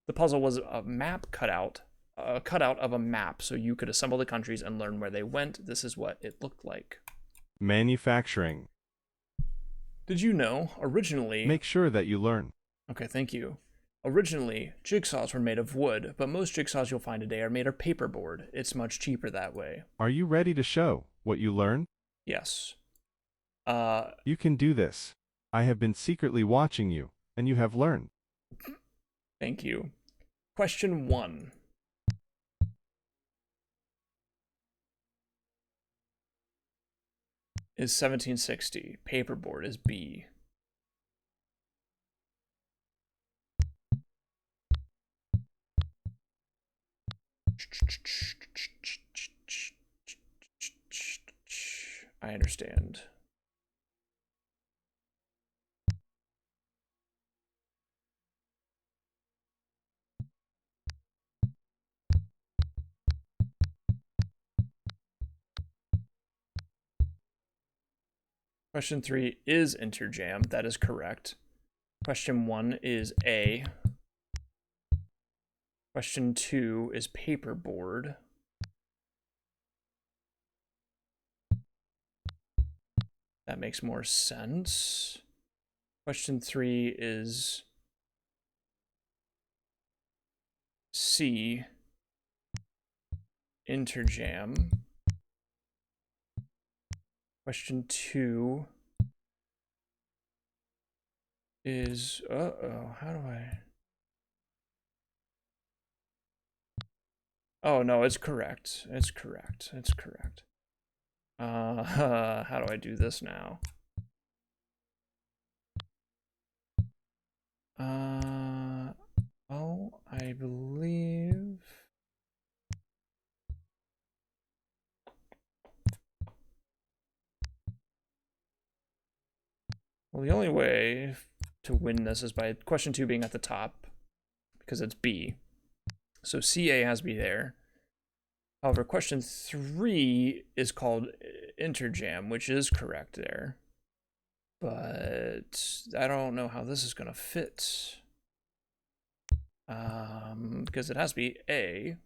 The puzzle was a map cutout of a map, so you could assemble the countries and learn where they went. This is what it looked like. Manufacturing. Did you know, originally... Make sure that you learn. Okay, thank you. Originally, jigsaws were made of wood, but most jigsaws you'll find today are made of paperboard. It's much cheaper that way. Are you ready to show what you learned? Yes. You can do this. I have been secretly watching you, and you have learned. Thank you. Question 1. Is 1760. Paperboard is B. I understand. Question 3 is interjam. That is correct. Question 1 is A. Question 2 is paperboard. That makes more sense. Question 3 is C. Interjam. Question 2 is, how do I? Oh, no, it's correct. It's correct. It's correct. How do I do this now? Oh, I believe... Well, the only way to win this is by question 2 being at the top, because it's B. So CA has to be there. However, question 3 is called interjam, which is correct there. But I don't know how this is going to fit. Because it has to be A.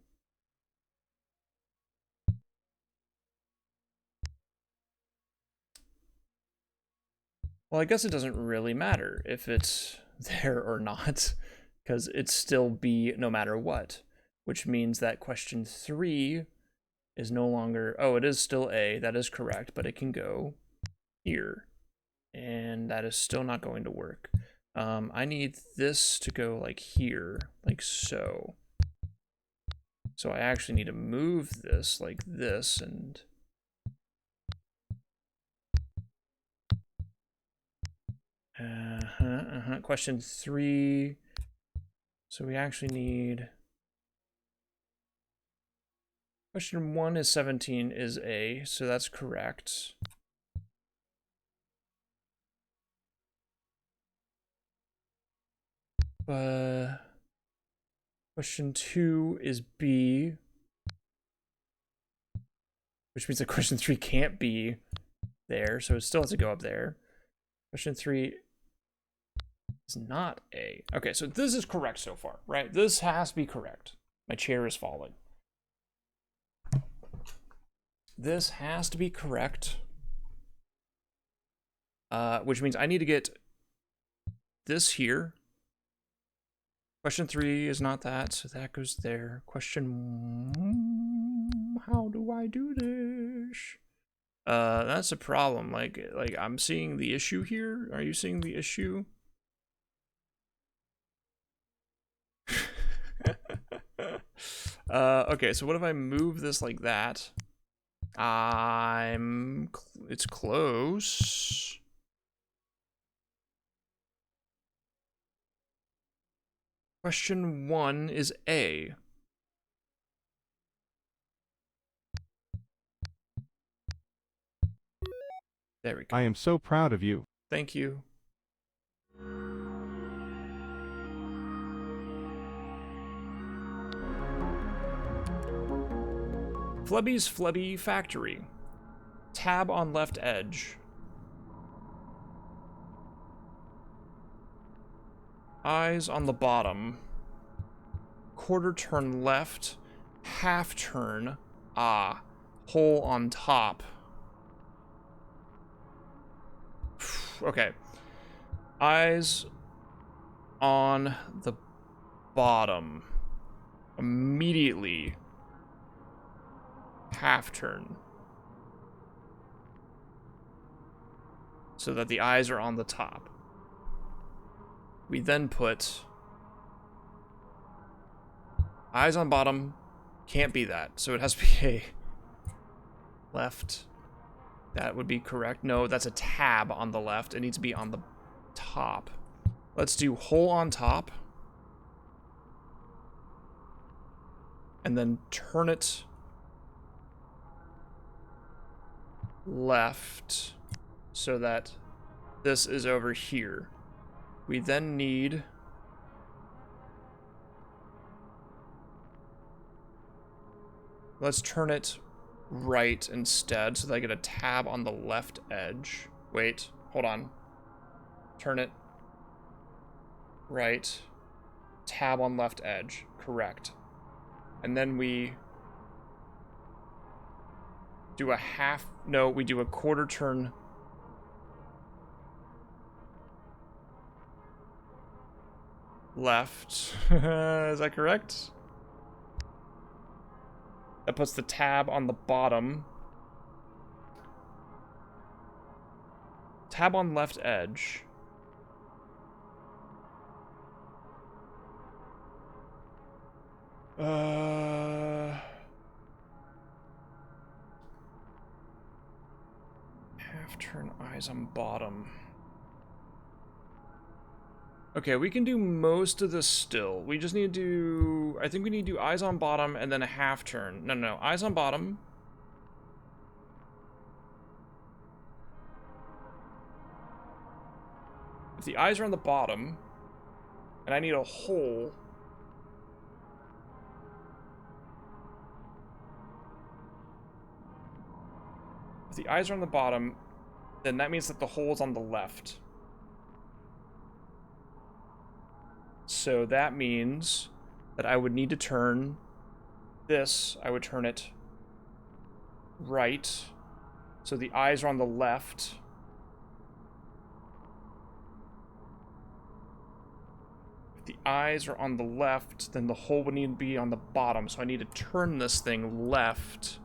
Well, I guess it doesn't really matter if it's there or not, because it's still B no matter what, which means that question 3 is no longer, oh, it is still A, that is correct, but it can go here, and that is still not going to work. I need this to go like here, like so. So I actually need to move this like this, and Question 3. So we actually need... Question 1 is 17 is A, so that's correct. Question 2 is B, which means that question 3 can't be there, so it still has to go up there. Question 3 is not A. Okay, so this is correct so far, right? This has to be correct. My chair is falling. This has to be correct. Which means I need to get this here. Question 3 is not that, so that goes there. Question... How do I do this? That's a problem. Like I'm seeing the issue here. Are you seeing the issue? Okay, so what if I move this like that? It's close. Question 1 is A. There we go. I am so proud of you. Thank you. Flebby's Flebby Factory. Tab on left edge. Eyes on the bottom. Quarter turn left. Half turn. Hole on top. Okay. Eyes on the bottom. Immediately. Half turn. So that the eyes are on the top. We then put eyes on bottom. Can't be that. So it has to be a left. That would be correct. No, that's a tab on the left. It needs to be on the top. Let's do hole on top. And then turn it left so that this is over here. We then need let's turn it right instead so that I get a tab on the left edge. Wait, hold on. Turn it right. Tab on left edge. Correct. And then we do a half, no, we do a quarter turn left. Is that correct? That puts the tab on the bottom. Tab on left edge. Half turn eyes on bottom. Okay, we can do most of this still. We just need to do... I think we need to do eyes on bottom and then a half turn. No. Eyes on bottom. If the eyes are on the bottom, and I need a hole... If the eyes are on the bottom, then that means that the hole is on the left. So that means that I would need to turn this. I would turn it right. So the eyes are on the left. If the eyes are on the left, then the hole would need to be on the bottom. So I need to turn this thing left.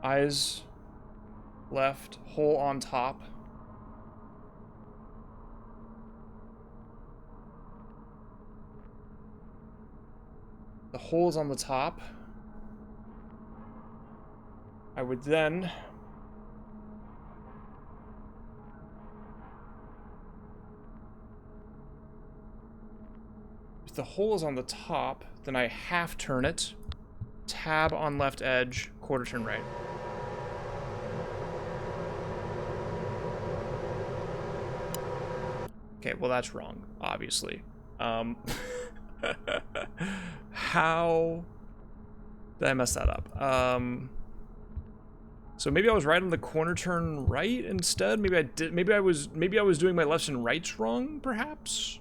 Eyes left, hole on top. The hole is on the top. I would then... If the hole is on the top, then I half turn it, tab on left edge, quarter turn right. Okay, well that's wrong, obviously. How did I mess that up? So maybe I was right on the corner turn right instead. Maybe I did. Maybe I was doing my lefts and rights wrong, perhaps.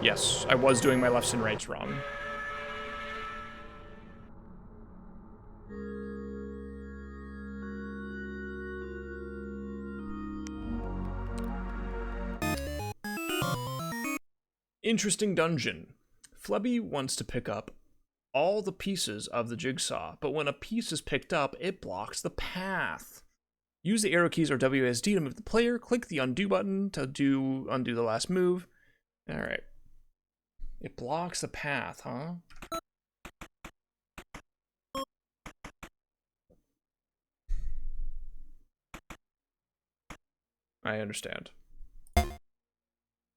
Yes, I was doing my lefts and rights wrong. Interesting dungeon. Flebby wants to pick up all the pieces of the jigsaw, but when a piece is picked up, it blocks the path. Use the arrow keys or WSD to move the player. Click the undo button to undo the last move. All right. It blocks the path, huh? I understand.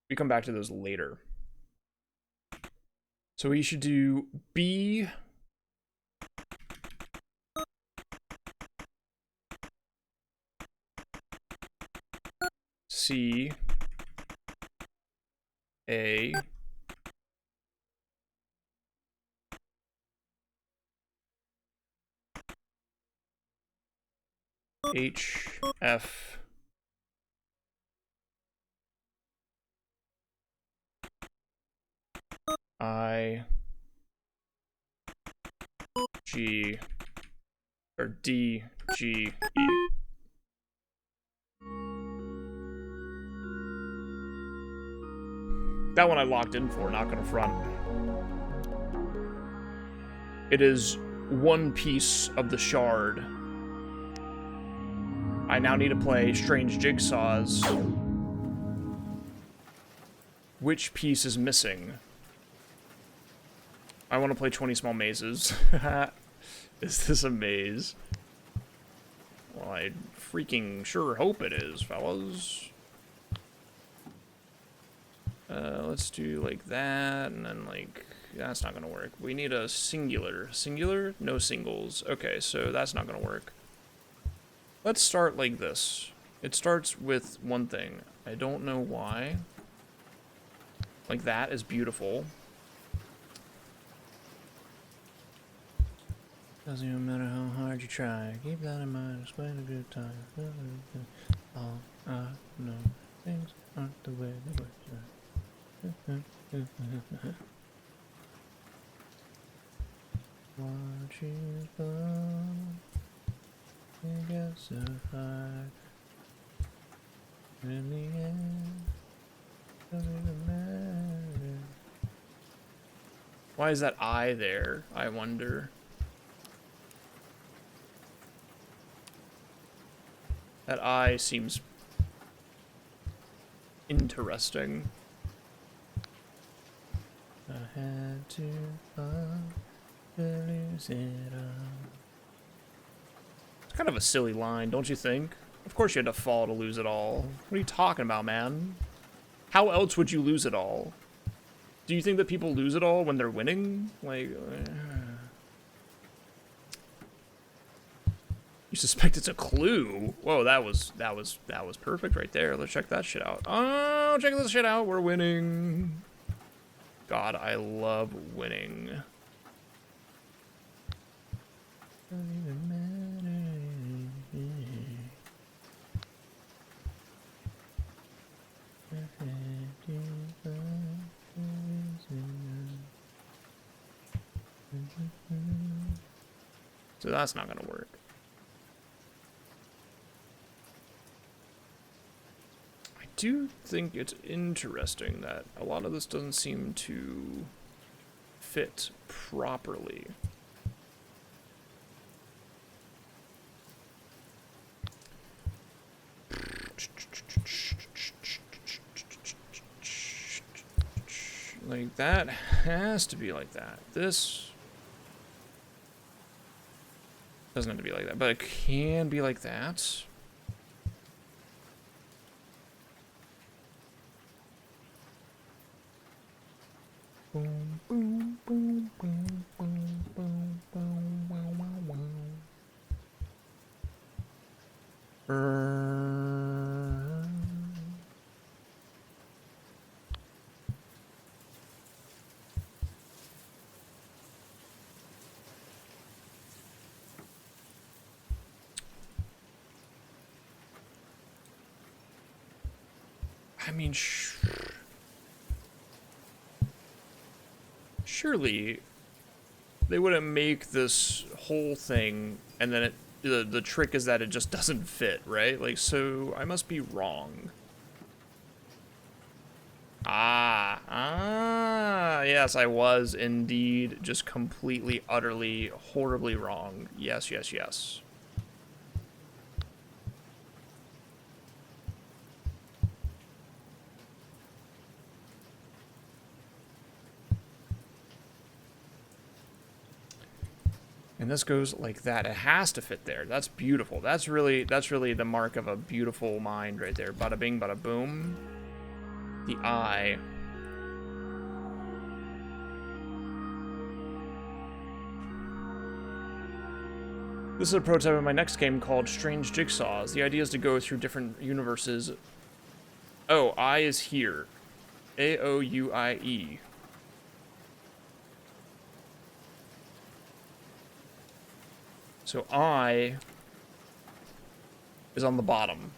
We come back to those later. So we should do B. C. A. H. F. I. G. Or D. G. E. That one I locked in for, not gonna front. It is one piece of the shard. I now need to play Strange Jigsaws. Which piece is missing? I want to play 20 Small Mazes. Is this a maze? Well, I freaking sure hope it is, fellas. Let's do like that, and then like, that's not gonna work. We need a singular. Singular? No singles. Okay, so that's not gonna work. Let's start like this. It starts with one thing. I don't know why. Like that is beautiful. Doesn't even matter how hard you try. Keep that in mind. It's been a good time. All I know, things aren't the way they were. Watch you burn. It gets so hard. In the end, doesn't even matter. Why is that I there? I wonder. That eye seems interesting. I had to fall to lose it all. It's kind of a silly line, don't you think? Of course you had to fall to lose it all. What are you talking about, man? How else would you lose it all? Do you think that people lose it all when they're winning? Like... You suspect it's a clue? Whoa, that was perfect right there. Let's check that shit out. Oh, check this shit out. We're winning. God, I love winning. Doesn't even matter. So that's not gonna work. I do think it's interesting that a lot of this doesn't seem to fit properly. Like, that has to be like that. This doesn't have to be like that, but it can be like that. Boom, boom, boom, boom, boom, boom, boom, wow, wow, wow. I mean, surely they wouldn't make this whole thing and then the trick is that it just doesn't fit, right? Like, so I must be wrong. Yes, I was indeed just completely, utterly, horribly wrong. Yes, yes, yes. And this goes like that. It has to fit there. That's beautiful. That's really the mark of a beautiful mind right there. Bada bing, bada boom. The eye. This is a prototype of my next game called Strange Jigsaws. The idea is to go through different universes. Oh, I is here. A-O-U-I-E. So I is on the bottom.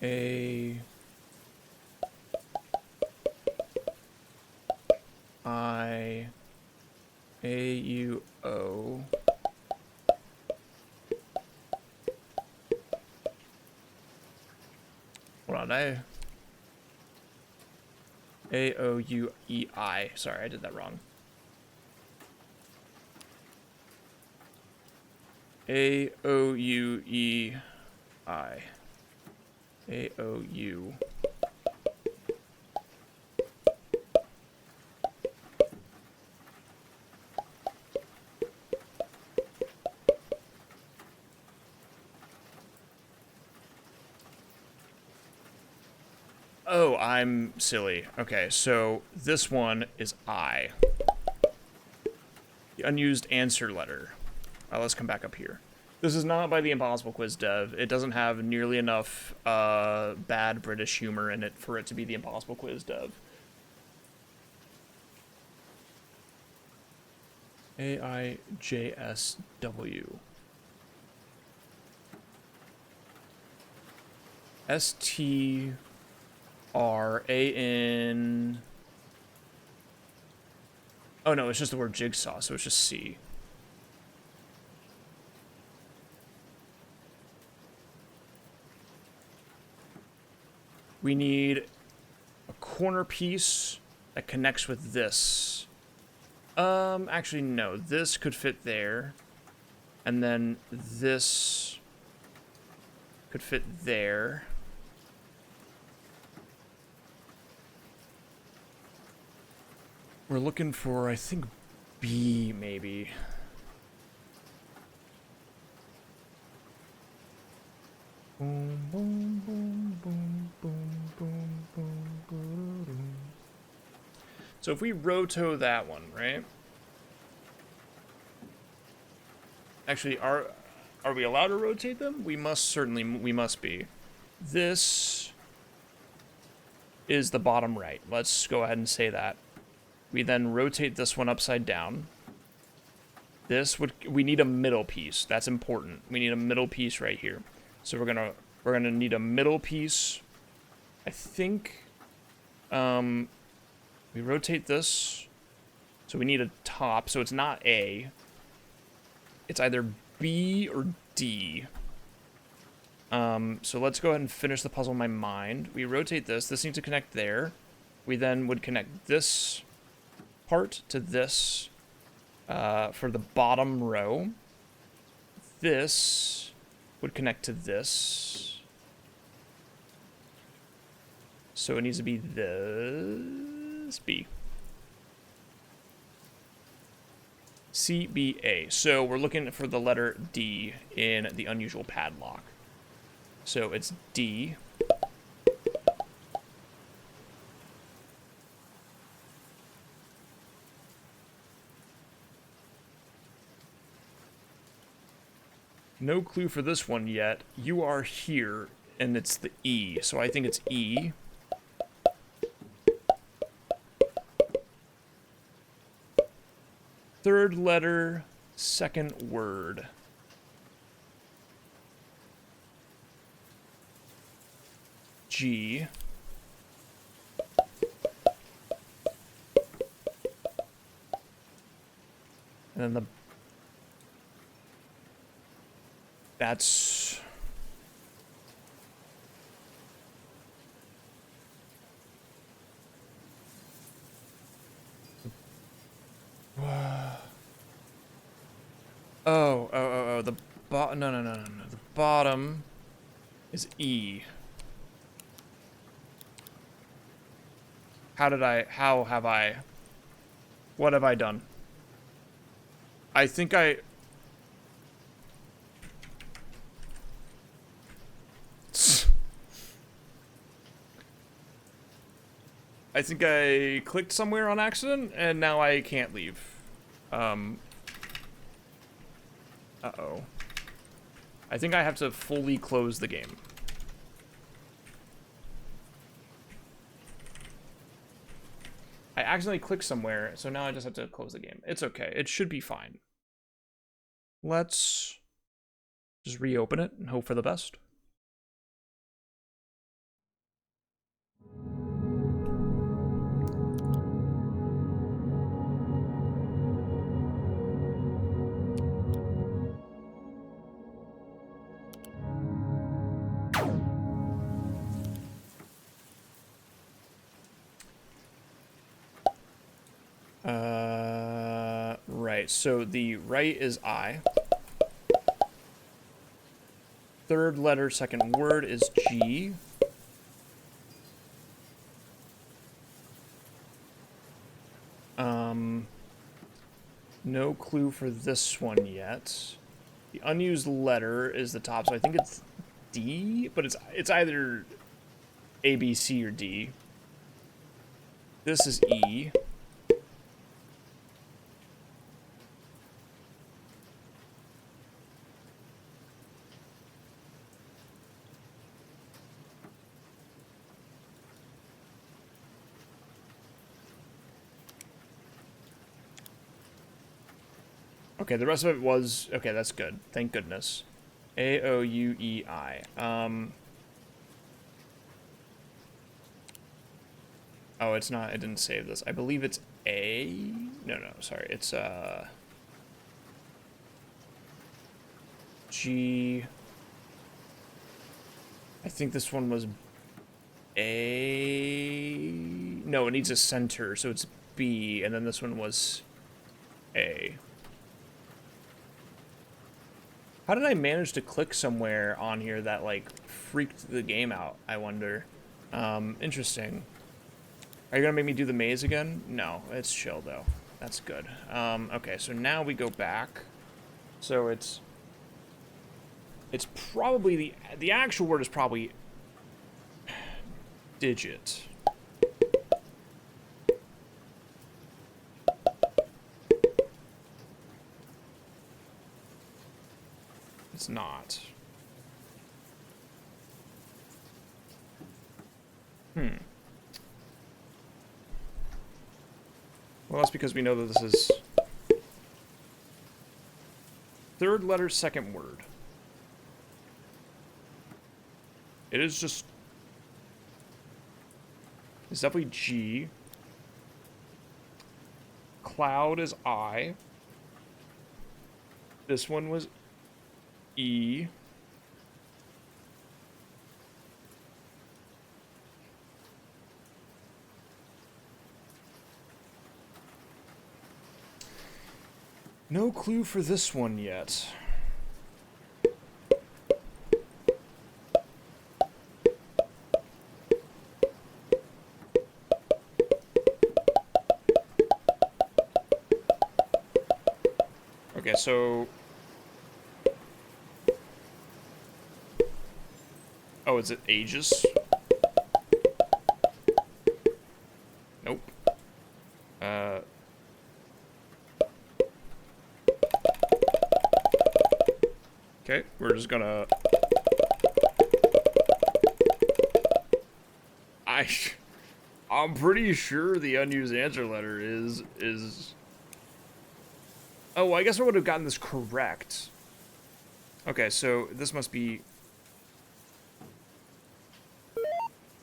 A I A U O Hold on, A-O-U-E-I. Sorry, I did that wrong. A-O-U-E-I. A-O-U. Oh, I'm silly. Okay, so this one is I. The unused answer letter. Let's come back up here. This is not by the Impossible Quiz dev. It doesn't have nearly enough bad British humor in it for it to be the Impossible Quiz dev. A-I-J-S-W. S-T-R-A-N... Oh no, it's just the word jigsaw, so it's just C. We need a corner piece that connects with this. Actually, no. This could fit there. And then this could fit there. We're looking for, I think, B, maybe. Boom, boom, boom, boom, boom, boom, boom, boom. So if we roto that one, right? Actually, are we allowed to rotate them? We must be. This is the bottom right. Let's go ahead and say that. We then rotate this one upside down. We need a middle piece. That's important. We need a middle piece right here. So we're gonna need a middle piece. I think we rotate this. So we need a top. So it's not A. It's either B or D. So let's go ahead and finish the puzzle in my mind. We rotate this. This needs to connect there. We then would connect this part to this for the bottom row. this would connect to this. So it needs to be this B. C, B, A. So we're looking for the letter D in the unusual padlock. So it's D. No clue for this one yet. You are here, and it's the E. So I think it's E. Third letter, second word. G. And then the... That's... Oh, the no, the bottom is E. How have I, what have I done? I think I clicked somewhere on accident, and now I can't leave. Uh-oh. I think I have to fully close the game. I accidentally clicked somewhere, so now I just have to close the game. It's okay. It should be fine. Let's just reopen it and hope for the best. Right, so the right is I. Third letter, second word is G. No clue for this one yet. The unused letter is the top, so I think it's D, but it's either A, B, C, or D. This is E. Okay, the rest of it was... Okay, that's good. Thank goodness. A-O-U-E-I. Oh, it's not... It didn't save this. I believe it's A... No, sorry. It's, G... I think this one was A... No, it needs a center, so it's B, and then this one was A. How did I manage to click somewhere on here that, like, freaked the game out, I wonder? Interesting. Are you gonna make me do the maze again? No, it's chill, though. That's good. Okay, so now we go back. So it's probably the actual word is probably digit. It's not. Well, that's because we know that this is third letter, second word. It is just... It's definitely G. Cloud is I. This one was E. No clue for this one yet. Okay, so... Oh, is it ages? Nope. Okay, we're just gonna... I'm pretty sure the unused answer letter is... Oh, I guess I would have gotten this correct. Okay, so this must be...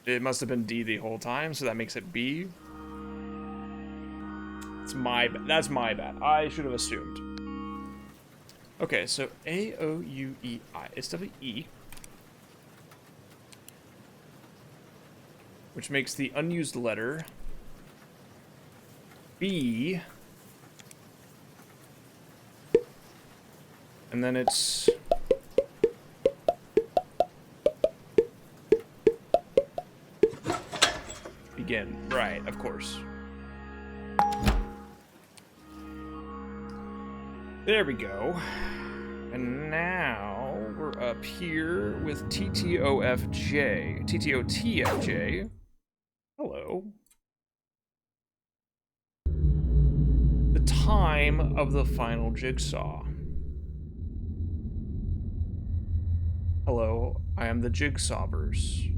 It must have been D the whole time, so that makes it B. That's my bad. I should have assumed. Okay, so A-O-U-E-I. It's definitely E. Which makes the unused letter B. And then it's... Begin. Right, of course. There we go. And now we're up here with TTOFJ. TTOTFJ. Hello. The time of the final jigsaw. Hello, I am the Jigsawverse.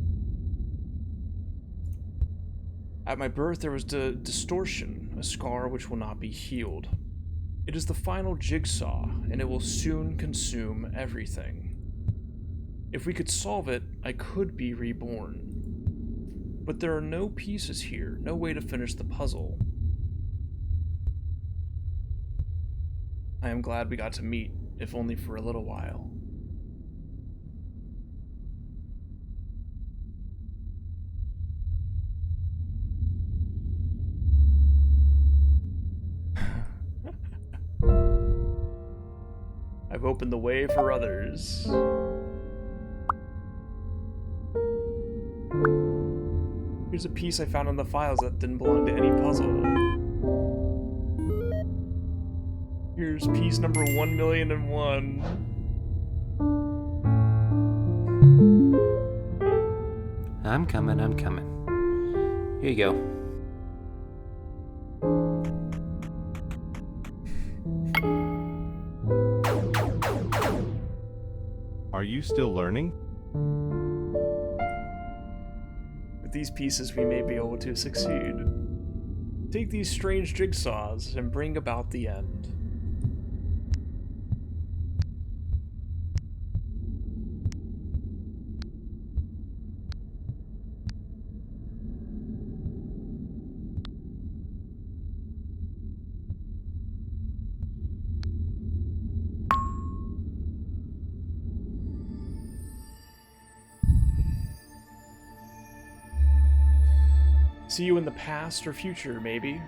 At my birth there was distortion, a scar which will not be healed. It is the final jigsaw, and it will soon consume everything. If we could solve it, I could be reborn. But there are no pieces here, no way to finish the puzzle. I am glad we got to meet, if only for a little while. I've opened the way for others. Here's a piece I found in the files that didn't belong to any puzzle. Here's piece number 1,000,001. I'm coming, I'm coming. Here you go. Are you still learning? With these pieces, we may be able to succeed. Take these strange jigsaws and bring about the end. See you in the past or future, maybe.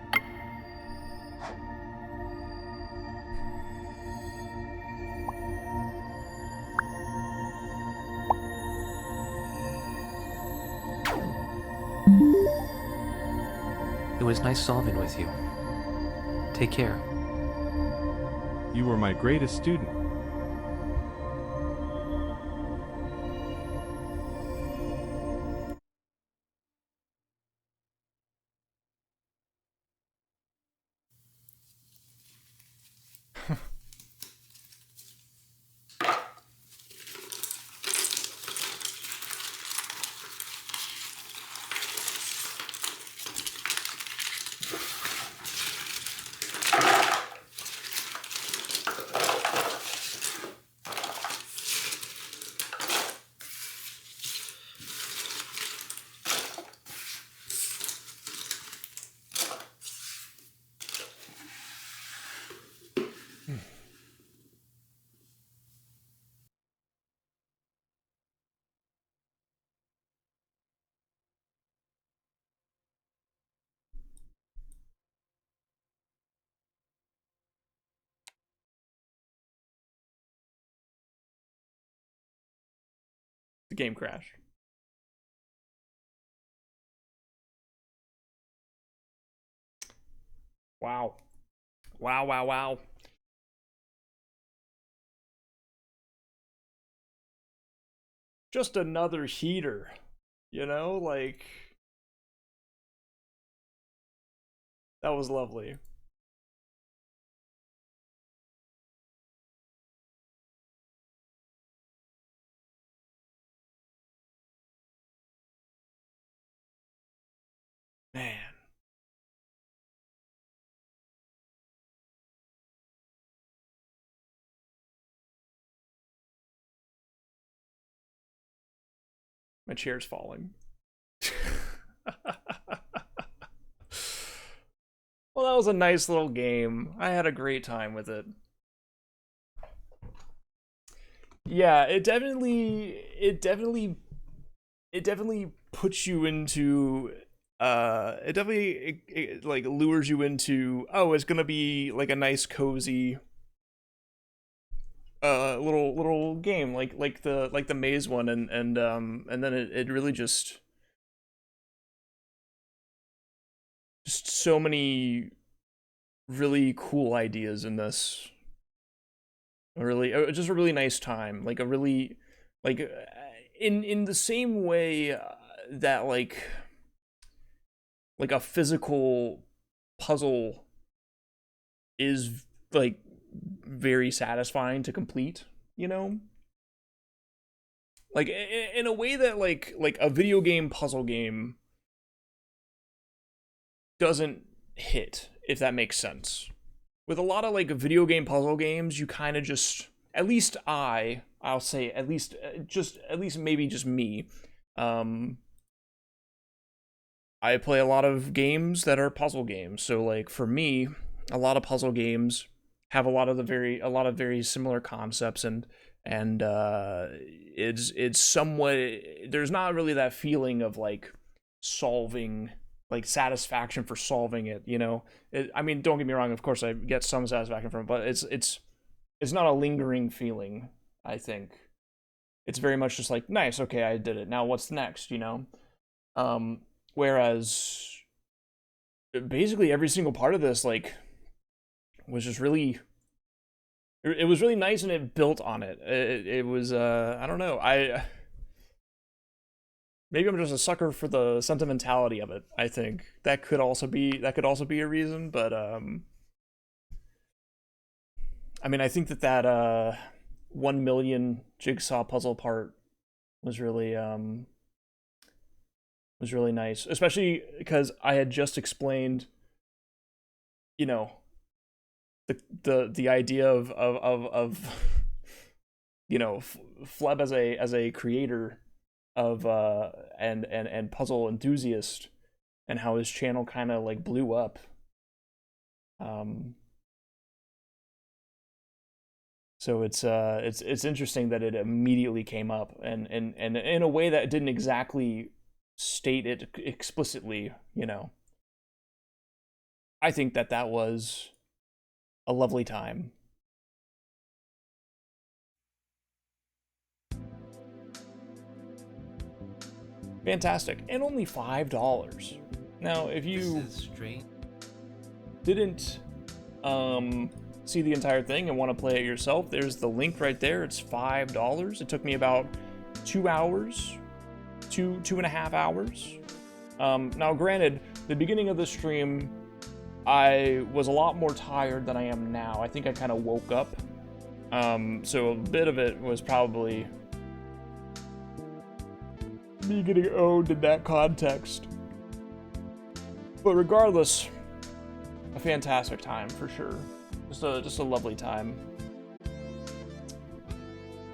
It was nice solving with you. Take care. You were my greatest student. The game crashed. Wow. Wow, wow, wow. just another heater, you know, like that was lovely. Man. My chair's falling. Well, that was a nice little game. I had a great time with it. Yeah, it definitely puts you into it definitely like lures you into, oh, it's gonna be like a nice cozy little game like the maze one, and then it really just so many really cool ideas in this. Really just a really nice time, like a really like in the same way that like a physical puzzle is like very satisfying to complete, you know, like in a way that like a video game puzzle game doesn't hit, if that makes sense. With a lot of like video game puzzle games, you kind of just, at least I'll say, at least maybe just me, I play a lot of games that are puzzle games. So like for me, a lot of puzzle games have a lot of very similar concepts, and it's somewhat, there's not really that feeling of like solving, like satisfaction for solving it, you know. I mean, don't get me wrong, of course I get some satisfaction from it, but it's not a lingering feeling. I think it's very much just like, nice, okay, I did it, now what's next, you know. Whereas basically every single part of this like was just really, it was really nice, and it built on it. It was I don't know, maybe I'm just a sucker for the sentimentality of it. I think that could also be a reason, but I mean, I think that 1 million jigsaw puzzle part was really nice, especially because I had just explained, you know, the idea of you know, Fleb as a creator of and puzzle enthusiast, and how his channel kind of like blew up. So it's interesting that it immediately came up, and in a way that didn't exactly state it explicitly, you know. I think that was a lovely time. Fantastic. And only $5. Now, if you didn't see the entire thing and want to play it yourself, there's the link right there. It's $5. It took me about 2 hours, two and a half hours. Now, granted, the beginning of the stream, I was a lot more tired than I am now. I think I kind of woke up. So a bit of it was probably me getting owned in that context. But regardless, a fantastic time for sure. Just a lovely time.